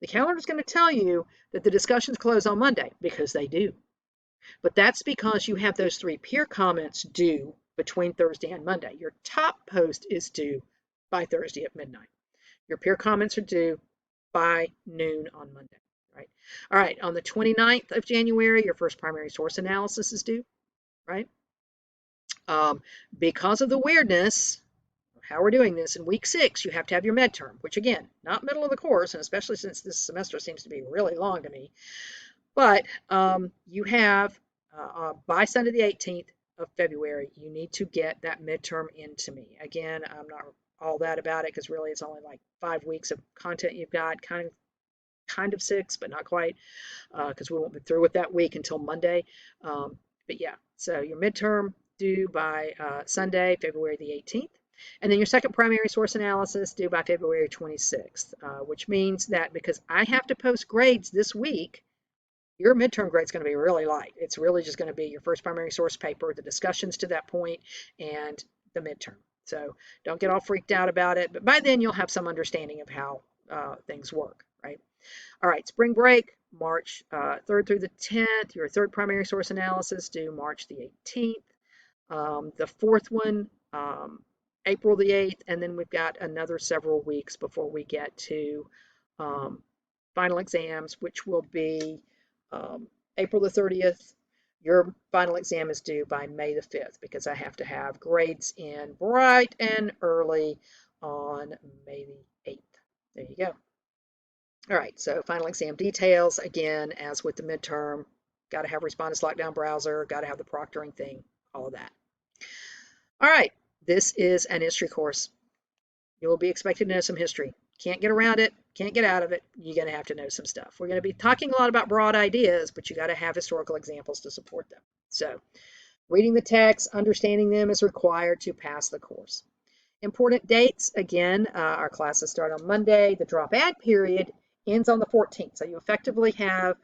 the calendar is going to tell you that the discussions close on Monday, because they do. But that's because you have those 3 peer comments due between Thursday and Monday. Your top post is due by Thursday at midnight. Your peer comments are due by noon on Monday. Right? All right, on the 29th of January, your first primary source analysis is due. Right? Because of the weirdness, how we're doing this, in week 6, you have to have your midterm, which again, not middle of the course, and especially since this semester seems to be really long to me. But you have, by Sunday the 18th of February, you need to get that midterm into me. Again, I'm not all that about it, because really it's only like 5 weeks of content you've got, kind of 6, but not quite, because we won't be through with that week until Monday. But yeah, so your midterm due by Sunday, February the 18th. And then your second primary source analysis due by February 26th, which means that because I have to post grades this week, your midterm grade is going to be really light. It's really just going to be your first primary source paper, the discussions to that point, and the midterm. So don't get all freaked out about it. But by then, you'll have some understanding of how things work, right? All right, spring break, March 3rd through the 10th. Your third primary source analysis due March the 18th. The fourth one, April the 8th. And then we've got another several weeks before we get to final exams, which will be April the 30th. Your final exam is due by May the 5th, because I have to have grades in bright and early on May the 8th. There you go. All right, so final exam details, again, as with the midterm, got to have Respondus Lockdown Browser, got to have the proctoring thing, all of that. All right, this is an history course. You will be expected to know some history. Can't get around it, can't get out of it. You're going to have to know some stuff. We're going to be talking a lot about broad ideas, but you got to have historical examples to support them. So reading the text, understanding them is required to pass the course. Important dates, again, our classes start on Monday. The drop add period ends on the 14th. So you effectively have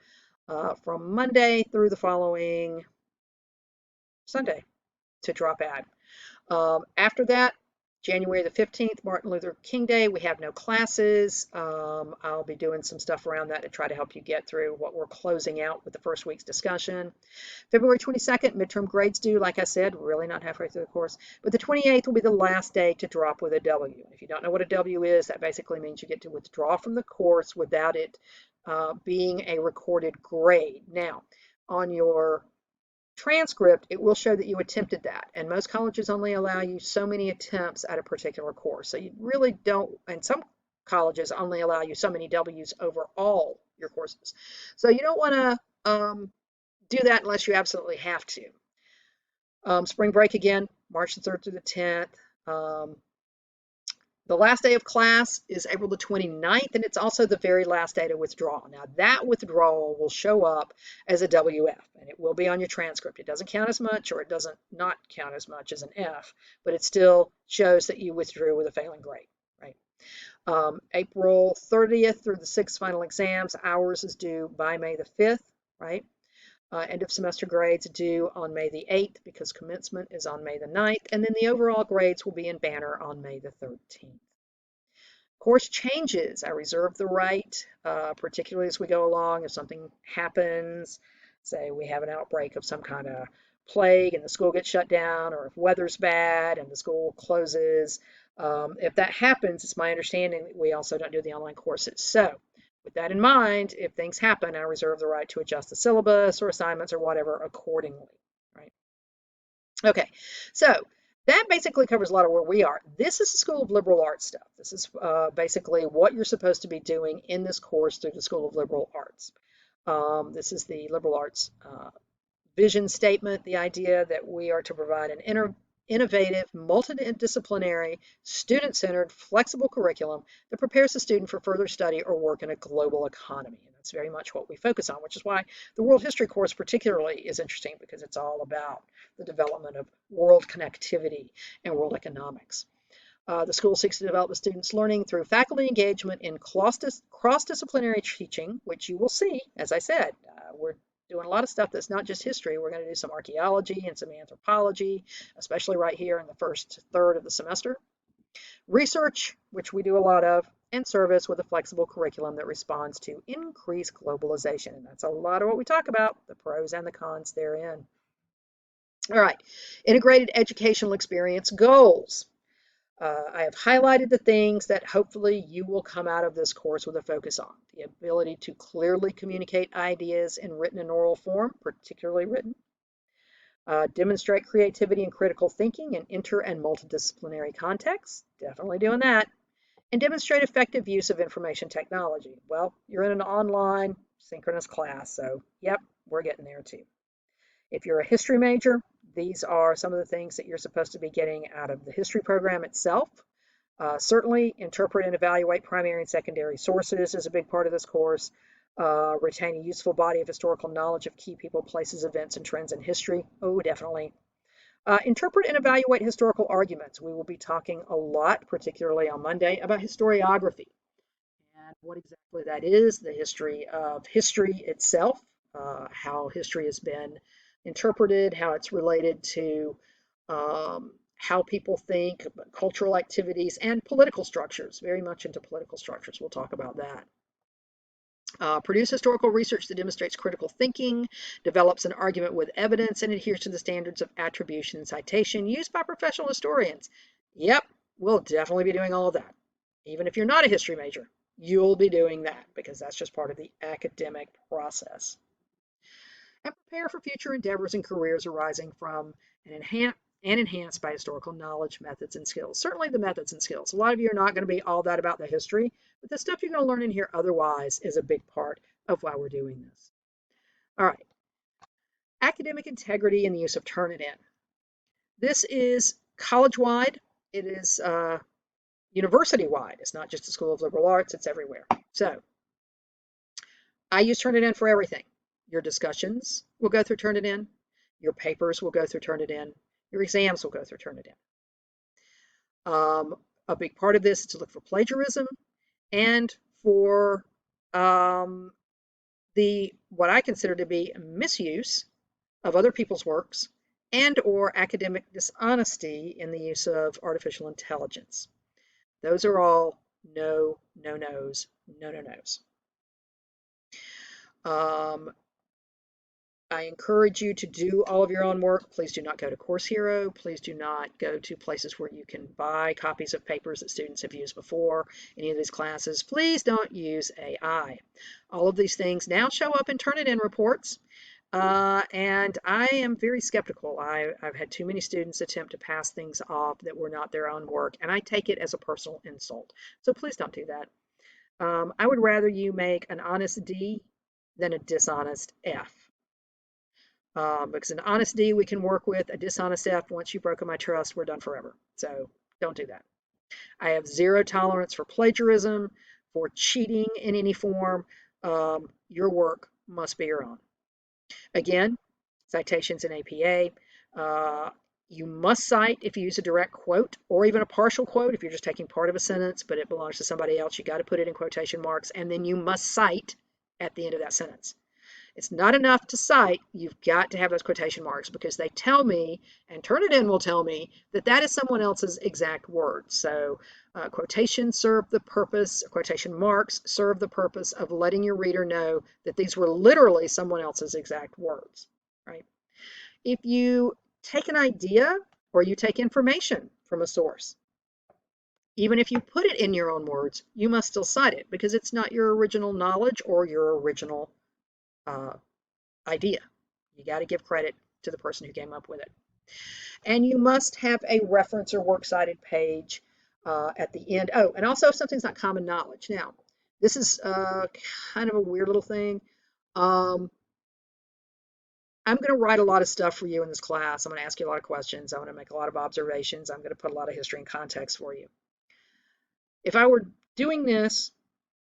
from Monday through the following Sunday to drop add. After that, January the 15th, Martin Luther King Day, we have no classes. I'll be doing some stuff around that to try to help you get through what we're closing out with the first week's discussion. February 22nd, midterm grades due, like I said, really not halfway through the course. But the 28th will be the last day to drop with a W. If you don't know what a W is, that basically means you get to withdraw from the course without it being a recorded grade. Now, on your transcript, it will show that you attempted that. And most colleges only allow you so many attempts at a particular course. So you really don't, and some colleges only allow you so many W's over all your courses. So you don't want to do that unless you absolutely have to. Spring break again, March the 3rd through the 10th. The last day of class is April the 29th, and it's also the very last day to withdraw. Now, that withdrawal will show up as a WF, and it will be on your transcript. It doesn't count as much, or it doesn't not count as much as an F, but it still shows that you withdrew with a failing grade, right? April 30th through the 6th final exams, ours is due by May the 5th, right? End of semester grades due on May the 8th because commencement is on May the 9th, and then the overall grades will be in Banner on May the 13th. Course changes. I reserve the right, particularly as we go along, if something happens, say we have an outbreak of some kind of plague and the school gets shut down, or if weather's bad and the school closes. If that happens, it's my understanding that we also don't do the online courses. So with that in mind, if things happen, I reserve the right to adjust the syllabus or assignments or whatever accordingly, right? Okay, so that basically covers a lot of where we are. This is the School of Liberal Arts stuff. This is basically what you're supposed to be doing in this course through the School of Liberal Arts. This is the liberal arts vision statement, the idea that we are to provide an innovative, multidisciplinary, student-centered, flexible curriculum that prepares the student for further study or work in a global economy. And that's very much what we focus on, which is why the world history course particularly is interesting, because it's all about the development of world connectivity and world economics. The school seeks to develop the students' learning through faculty engagement in cross-disciplinary teaching, which you will see, as I said, we're doing a lot of stuff that's not just history. We're going to do some archaeology and some anthropology, especially right here in the first third of the semester. Research, which we do a lot of, and service with a flexible curriculum that responds to increased globalization. And that's a lot of what we talk about, the pros and the cons therein. All right, integrated educational experience goals. I have highlighted the things that hopefully you will come out of this course with a focus on. The ability to clearly communicate ideas in written and oral form, particularly written. Demonstrate creativity and critical thinking in inter and multidisciplinary contexts. Definitely doing that. And demonstrate effective use of information technology. Well, you're in an online synchronous class, so yep, we're getting there too. If you're a history major, these are some of the things that you're supposed to be getting out of the history program itself. Certainly, interpret and evaluate primary and secondary sources is a big part of this course. Retain a useful body of historical knowledge of key people, places, events, and trends in history. Oh, definitely. Interpret and evaluate historical arguments. We will be talking a lot, particularly on Monday, about historiography and what exactly that is, the history of history itself, how history has been interpreted, how it's related to how people think, cultural activities, and political structures, very much into political structures. We'll talk about that. Produce historical research that demonstrates critical thinking, develops an argument with evidence, and adheres to the standards of attribution and citation used by professional historians. Yep, we'll definitely be doing all of that. Even if you're not a history major, you'll be doing that because that's just part of the academic process. And prepare for future endeavors and careers arising from and enhanced by historical knowledge, methods, and skills. Certainly the methods and skills. A lot of you are not going to be all that about the history, but the stuff you're going to learn in here otherwise is a big part of why we're doing this. All right. Academic integrity and the use of Turnitin. This is college-wide. It is university-wide. It's not just the School of Liberal Arts. It's everywhere. So I use Turnitin for everything. Your discussions will go through Turnitin. Your papers will go through Turnitin. Your exams will go through Turnitin. A big part of this is to look for plagiarism and for what I consider to be misuse of other people's works and or academic dishonesty in the use of artificial intelligence. Those are all no-nos. I encourage you to do all of your own work. Please do not go to Course Hero. Please do not go to places where you can buy copies of papers that students have used before, any of these classes. Please don't use AI. All of these things now show up in Turnitin reports, and I am very skeptical. I've had too many students attempt to pass things off that were not their own work, and I take it as a personal insult. So please don't do that. I would rather you make an honest D than a dishonest F. Because an honest D we can work with, a dishonest F, once you've broken my trust, we're done forever. So don't do that. I have zero tolerance for plagiarism, for cheating in any form. Your work must be your own. Again, citations in APA. You must cite if you use a direct quote or even a partial quote. If you're just taking part of a sentence, but it belongs to somebody else, you got to put it in quotation marks, and then you must cite at the end of that sentence. It's not enough to cite. You've got to have those quotation marks because they tell me, and Turnitin will tell me, that that is someone else's exact words. So quotations serve the purpose, quotation marks serve the purpose of letting your reader know that these were literally someone else's exact words, right? If you take an idea or you take information from a source, even if you put it in your own words, you must still cite it because it's not your original knowledge or your original uh, idea. You got to give credit to the person who came up with it. And you must have a reference or works cited page at the end. Oh, and also if something's not common knowledge. Now, this is kind of a weird little thing. I'm going to write a lot of stuff for you in this class. I'm going to ask you a lot of questions. I'm going to make a lot of observations. I'm going to put a lot of history and context for you. If I were doing this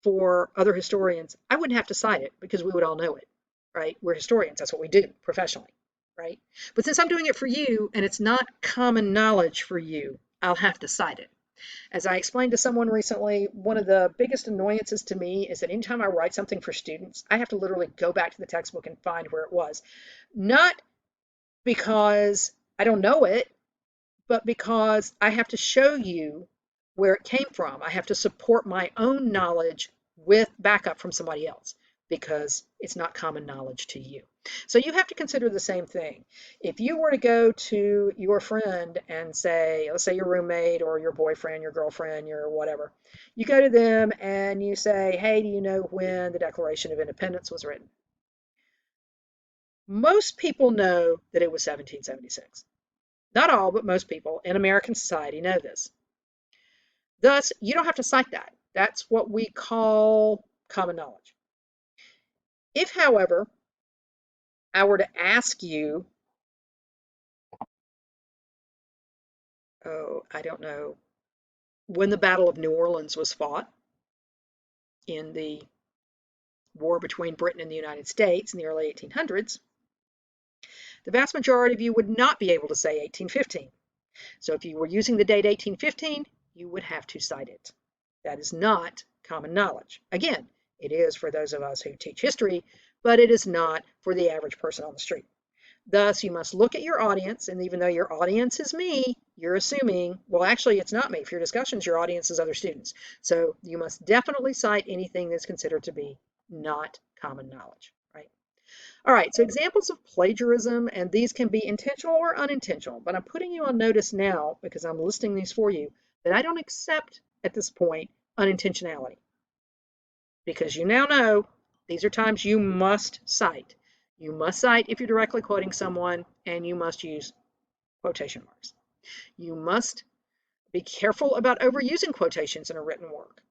for other historians, I wouldn't have to cite it because we would all know it, right? We're historians. That's what we do professionally, right? But since I'm doing it for you and it's not common knowledge for you, I'll have to cite it. As I explained to someone recently, one of the biggest annoyances to me is that anytime I write something for students, I have to literally go back to the textbook and find where it was. Not because I don't know it, but because I have to show you where it came from. I have to support my own knowledge with backup from somebody else because it's not common knowledge to you. So you have to consider the same thing. If you were to go to your friend and say, let's say your roommate or your boyfriend, your girlfriend, your whatever, you go to them and you say, hey, do you know when the Declaration of Independence was written? Most people know that it was 1776. Not all, but most people in American society know this. Thus, you don't have to cite that. That's what we call common knowledge. If, however, I were to ask you, oh, I don't know, when the Battle of New Orleans was fought in the war between Britain and the United States in the early 1800s, the vast majority of you would not be able to say 1815. So if you were using the date 1815, you would have to cite it. That is not common knowledge. Again, it is for those of us who teach history, but it is not for the average person on the street. Thus, you must look at your audience, and even though your audience is me, you're assuming, well, actually, it's not me. For your discussions, your audience is other students. So you must definitely cite anything that's considered to be not common knowledge, right? All right, so examples of plagiarism, and these can be intentional or unintentional, but I'm putting you on notice now because I'm listing these for you that I don't accept at this point unintentionality because you now know these are times you must cite. You must cite if you're directly quoting someone, and you must use quotation marks. You must be careful about overusing quotations in a written work.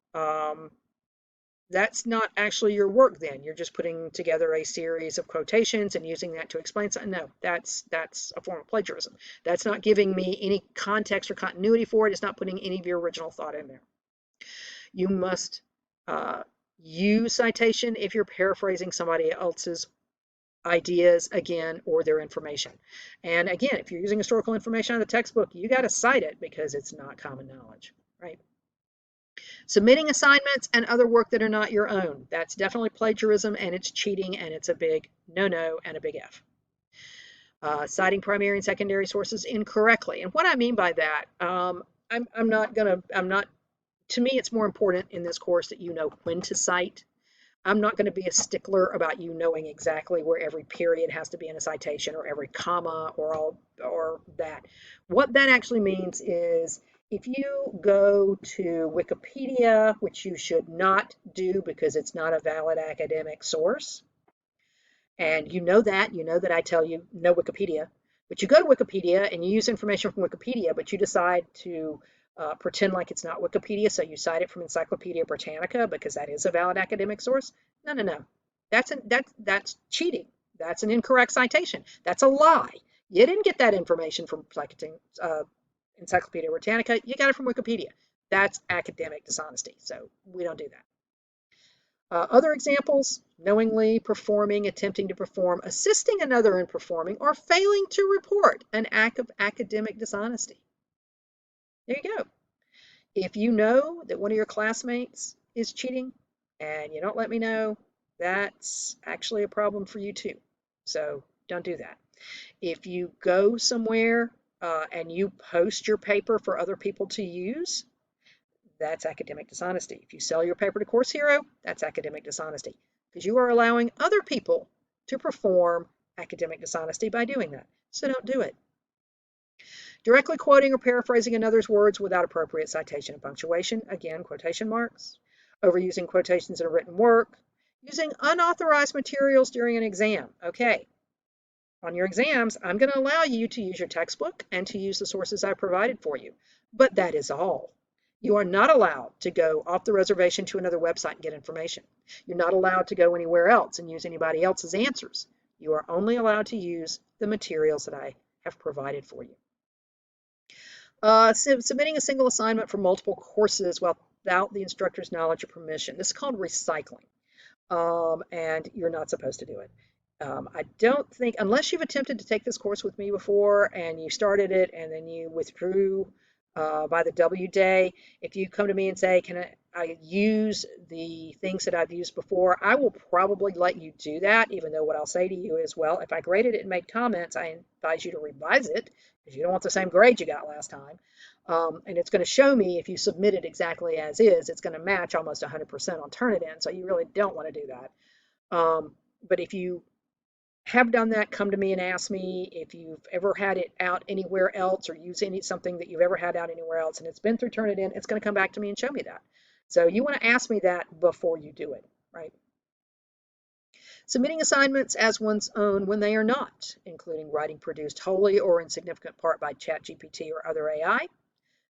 That's not actually your work then. You're just putting together a series of quotations and using that to explain something. No, that's a form of plagiarism. That's not giving me any context or continuity for it. It's not putting any of your original thought in there. You must use citation if you're paraphrasing somebody else's ideas again or their information. And again, if you're using historical information out of the textbook, you got to cite it because it's not common knowledge, right? Submitting assignments and other work that are not your own. That's definitely plagiarism and it's cheating and it's a big no-no and a big F. Citing primary and secondary sources incorrectly. And what I mean by that, to me, it's more important in this course that you know when to cite. I'm not going to be a stickler about you knowing exactly where every period has to be in a citation or every comma or that. What that actually means is if you go to Wikipedia, which you should not do because it's not a valid academic source, and you know that I tell you no Wikipedia, but you go to Wikipedia and you use information from Wikipedia, but you decide to pretend like it's not Wikipedia, so you cite it from Encyclopedia Britannica because that is a valid academic source. No. That's cheating. That's an incorrect citation. That's a lie. You didn't get that information from Encyclopedia Britannica. You got it from Wikipedia. That's academic dishonesty, so we don't do that. Other examples, knowingly performing, attempting to perform, assisting another in performing, or failing to report an act of academic dishonesty. There you go. If you know that one of your classmates is cheating and you don't let me know, that's actually a problem for you too. So don't do that. If you go somewhere and you post your paper for other people to use, that's academic dishonesty. If you sell your paper to Course Hero, that's academic dishonesty because you are allowing other people to perform academic dishonesty by doing that. So don't do it. Directly quoting or paraphrasing another's words without appropriate citation and punctuation, again, quotation marks. Overusing quotations in a written work. Using unauthorized materials during an exam. Okay, on your exams, I'm going to allow you to use your textbook and to use the sources I provided for you. But that is all. You are not allowed to go off the reservation to another website and get information. You're not allowed to go anywhere else and use anybody else's answers. You are only allowed to use the materials that I have provided for you. Submitting a single assignment for multiple courses without the instructor's knowledge or permission. This is called recycling, and you're not supposed to do it. I don't think, unless you've attempted to take this course with me before and you started it and then you withdrew by the W day, if you come to me and say, can I use the things that I've used before, I will probably let you do that, even though what I'll say to you is, well, if I graded it and made comments, I advise you to revise it because you don't want the same grade you got last time. And it's going to show me if you submit it exactly as is, it's going to match almost 100% on Turnitin, so you really don't want to do that. But if you have done that, come to me and ask me if you've ever had it out anywhere else or use something that you've ever had out anywhere else and it's been through Turnitin, it's going to come back to me and show me that. So you want to ask me that before you do it, right? Submitting assignments as one's own when they are not, including writing produced wholly or in significant part by ChatGPT or other AI,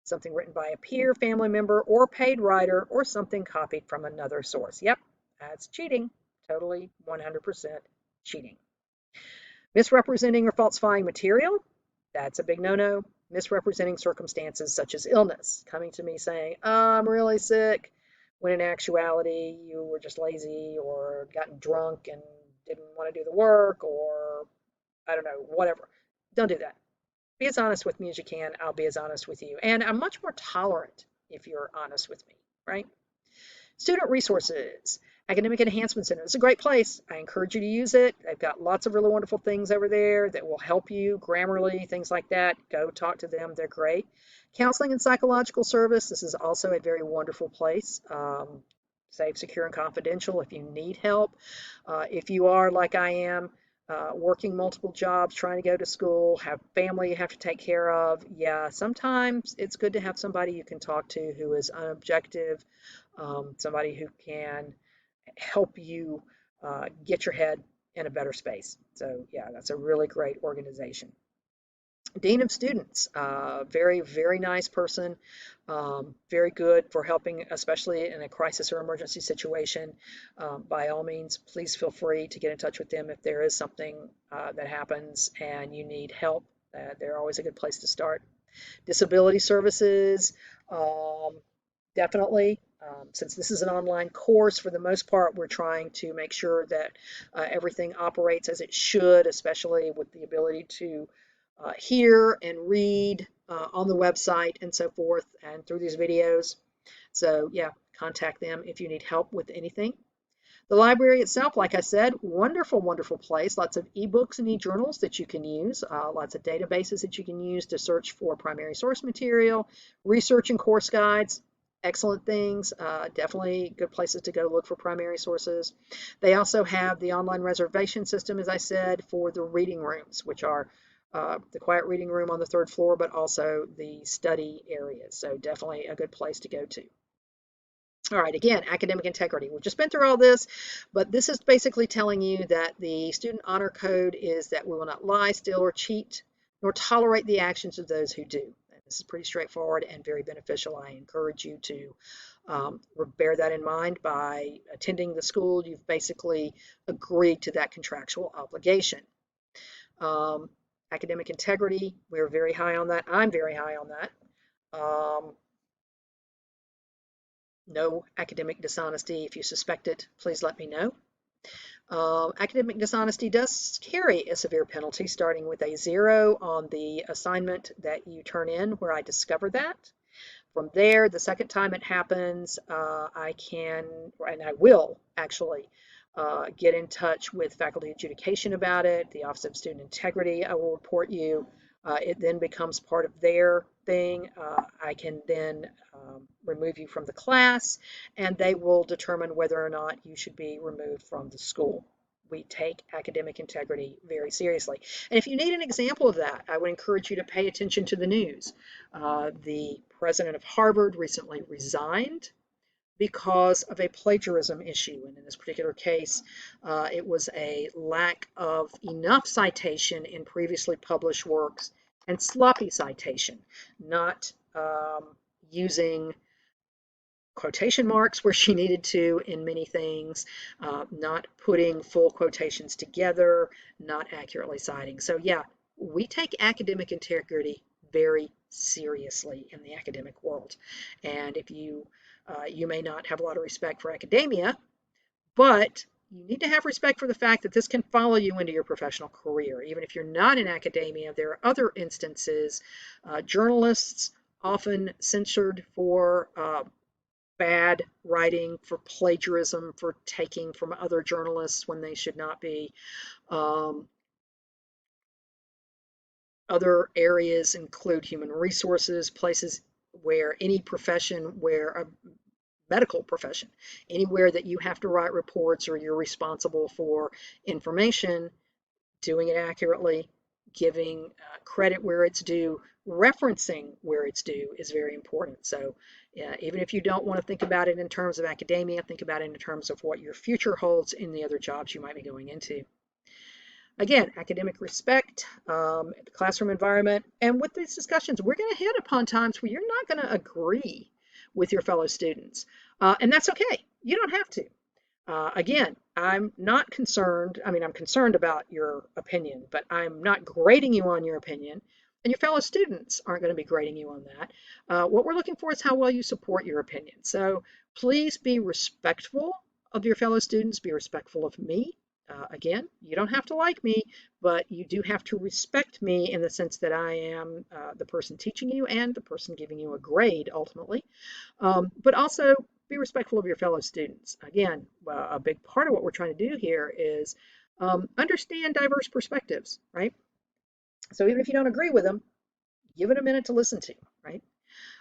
something written by a peer, family member, or paid writer, or something copied from another source. Yep, that's cheating. Totally 100% cheating. Misrepresenting or falsifying material, that's a big no-no. Misrepresenting circumstances such as illness, coming to me saying, oh, I'm really sick, when in actuality you were just lazy or gotten drunk and didn't want to do the work or I don't know, whatever. Don't do that. Be as honest with me as you can. I'll be as honest with you. And I'm much more tolerant if you're honest with me, right? Student resources. Academic Enhancement Center. It's a great place. I encourage you to use it. They've got lots of really wonderful things over there that will help you, Grammarly, things like that. Go talk to them. They're great. Counseling and Psychological Service. This is also a very wonderful place. Safe, secure, and confidential if you need help. If you are like I am, working multiple jobs, trying to go to school, have family you have to take care of, yeah, sometimes it's good to have somebody you can talk to who is unobjective, somebody who can help you get your head in a better space. So yeah, that's a really great organization. Dean of Students, very, very nice person, very good for helping, especially in a crisis or emergency situation. By all means, please feel free to get in touch with them if there is something that happens and you need help. They're always a good place to start. Disability services, definitely. Since this is an online course, for the most part, we're trying to make sure that everything operates as it should, especially with the ability to hear and read on the website and so forth and through these videos. So yeah, contact them if you need help with anything. The library itself, like I said, wonderful, wonderful place. Lots of ebooks and e-journals that you can use, lots of databases that you can use to search for primary source material, research and course guides, excellent things, definitely good places to go look for primary sources. They also have the online reservation system, as I said, for the reading rooms, which are the quiet reading room on the third floor, but also the study areas. So definitely a good place to go to. All right, again, academic integrity. We've just been through all this, but this is basically telling you that the student honor code is that we will not lie, steal, or cheat, nor tolerate the actions of those who do. And this is pretty straightforward and very beneficial. I encourage you to bear that in mind by attending the school. You've basically agreed to that contractual obligation. Academic integrity, we're very high on that. I'm very high on that. No academic dishonesty. If you suspect it, please let me know. Academic dishonesty does carry a severe penalty, starting with a 0 on the assignment that you turn in where I discover that. From there, the second time it happens, I can, and I will actually, get in touch with faculty adjudication about it. The Office of Student Integrity, I will report you. It then becomes part of their thing. I can then remove you from the class, and they will determine whether or not you should be removed from the school. We take academic integrity very seriously. And if you need an example of that, I would encourage you to pay attention to the news. The president of Harvard recently resigned because of a plagiarism issue. And in this particular case, it was a lack of enough citation in previously published works and sloppy citation, not using quotation marks where she needed to in many things, not putting full quotations together, not accurately citing. So yeah, we take academic integrity very seriously in the academic world. And if you may not have a lot of respect for academia, but you need to have respect for the fact that this can follow you into your professional career. Even if you're not in academia, there are other instances. Journalists often censured for bad writing, for plagiarism, for taking from other journalists when they should not be. Um, Other areas include human resources, places where any profession, where a medical profession, anywhere that you have to write reports or you're responsible for information, doing it accurately, giving credit where it's due, referencing where it's due is very important. So even if you don't want to think about it in terms of academia, think about it in terms of what your future holds in the other jobs you might be going into. Again, academic respect, the classroom environment, and with these discussions, we're going to hit upon times where you're not going to agree with your fellow students. And that's okay. You don't have to. Again, I'm not concerned. I mean, I'm concerned about your opinion, but I'm not grading you on your opinion. And your fellow students aren't going to be grading you on that. What we're looking for is how well you support your opinion. So please be respectful of your fellow students, be respectful of me. Again, you don't have to like me, but you do have to respect me in the sense that I am the person teaching you and the person giving you a grade ultimately. But also be respectful of your fellow students. Again, a big part of what we're trying to do here is understand diverse perspectives, right? So even if you don't agree with them, give it a minute to listen to, right?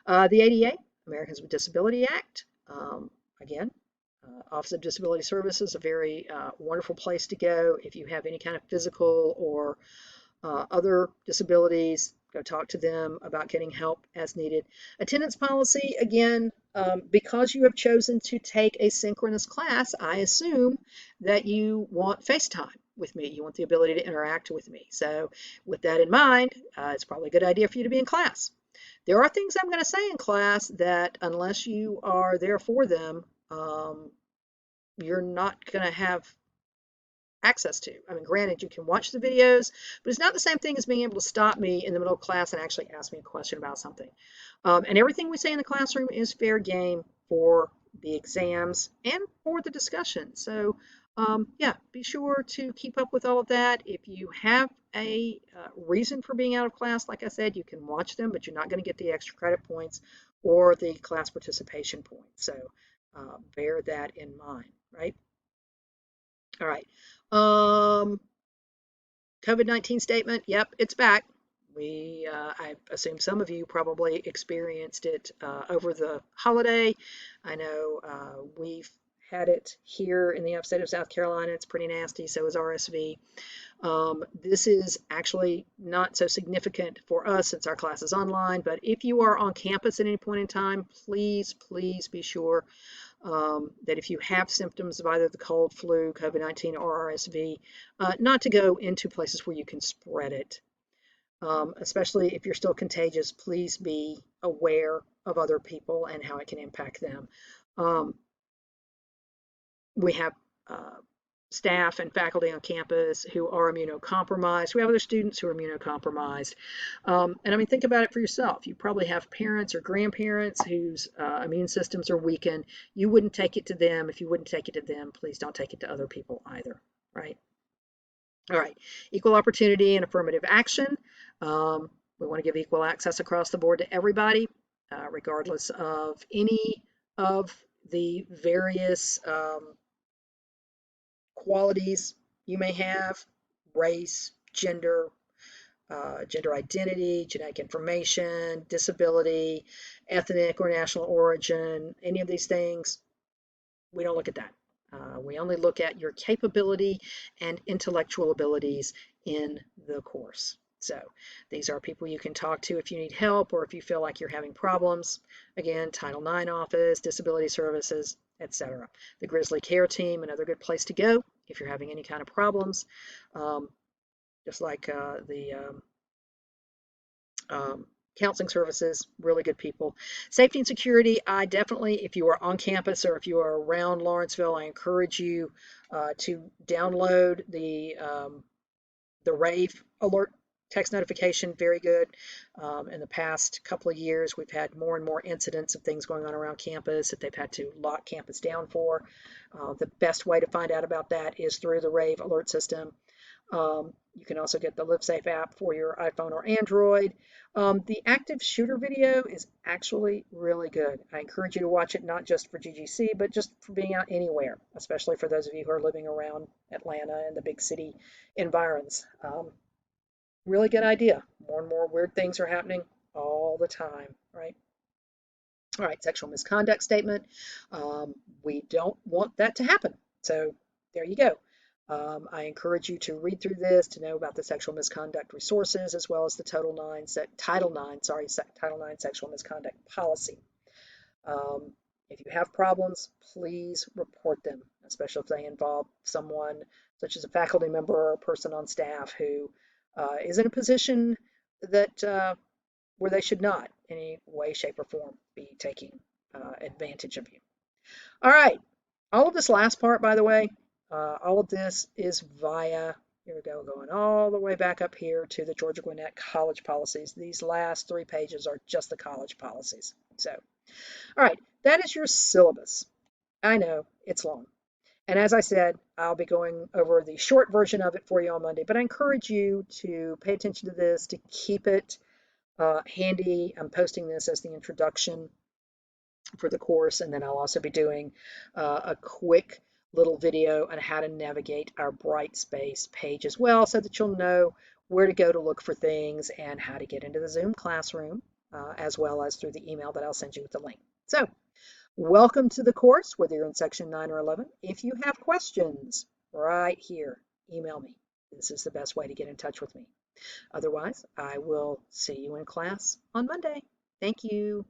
The ADA, Americans with Disability Act, again, Office of Disability Services, a very wonderful place to go if you have any kind of physical or other disabilities. Go talk to them about getting help as needed. Attendance policy, again, because you have chosen to take a synchronous class, I assume that you want FaceTime with me. You want the ability to interact with me. So with that in mind, it's probably a good idea for you to be in class. There are things I'm going to say in class that unless you are there for them, you're not going to have access to. I mean, granted, you can watch the videos, but it's not the same thing as being able to stop me in the middle of class and actually ask me a question about something. And everything we say in the classroom is fair game for the exams and for the discussion. So yeah, be sure to keep up with all of that. If you have a reason for being out of class, like I said, you can watch them, but you're not going to get the extra credit points or the class participation points. So bear that in mind, right? All right. COVID-19 statement. Yep, it's back. I assume some of you probably experienced it over the holiday. I know we've had it here in the upstate of South Carolina. It's pretty nasty, so is RSV. This is actually not so significant for us since our class is online, but if you are on campus at any point in time, please be sure that if you have symptoms of either the cold, flu, COVID-19, or RSV, not to go into places where you can spread it. Especially if you're still contagious, please be aware of other people and how it can impact them. We have staff and faculty on campus who are immunocompromised. We have other students who are immunocompromised. And I mean, think about it for yourself. You probably have parents or grandparents whose immune systems are weakened. You wouldn't take it to them. If you wouldn't take it to them, please don't take it to other people either, right? All right, equal opportunity and affirmative action. We want to give equal access across the board to everybody, regardless of any of the various qualities you may have, race, gender identity, genetic information, disability, ethnic or national origin, any of these things, we don't look at that. We only look at your capability and intellectual abilities in the course. So these are people you can talk to if you need help or if you feel like you're having problems. Again, Title IX office, disability services, etc. The Grizzly Care Team, another good place to go if you're having any kind of problems. Um, just like the um, counseling services, really good people. Safety and security, I definitely, if you are on campus or if you are around Lawrenceville, I encourage you to download the rave alert text notification. Very good. In the past couple of years, we've had more and more incidents of things going on around campus that they've had to lock campus down for. The best way to find out about that is through the rave alert system. You can also get the LiveSafe app for your iPhone or Android. The active shooter video is actually really good. I encourage you to watch it not just for GGC, but just for being out anywhere, especially for those of you who are living around Atlanta and the big city environs. Really good idea. More and more weird things are happening all the time, right? All right, sexual misconduct statement. We don't want that to happen. So there you go. I encourage you to read through this to know about the sexual misconduct resources as well as the Title IX sexual misconduct policy. If you have problems, please report them, especially if they involve someone such as a faculty member or a person on staff who is in a position that where they should not in any way, shape, or form be taking advantage of you. All right. All of this last part, by the way, all of this is via, here we go, going all the way back up here to the Georgia Gwinnett college policies. These last 3 pages are just the college policies. So, all right, that is your syllabus. I know it's long. And as I said, I'll be going over the short version of it for you on Monday, but I encourage you to pay attention to this, to keep it handy. I'm posting this as the introduction for the course, and then I'll also be doing a quick little video on how to navigate our Brightspace page as well, so that you'll know where to go to look for things and how to get into the Zoom classroom, as well as through the email that I'll send you with the link. So welcome to the course, whether you're in section 9 or 11. If you have questions, right here, email me. This is the best way to get in touch with me. Otherwise, I will see you in class on Monday. Thank you.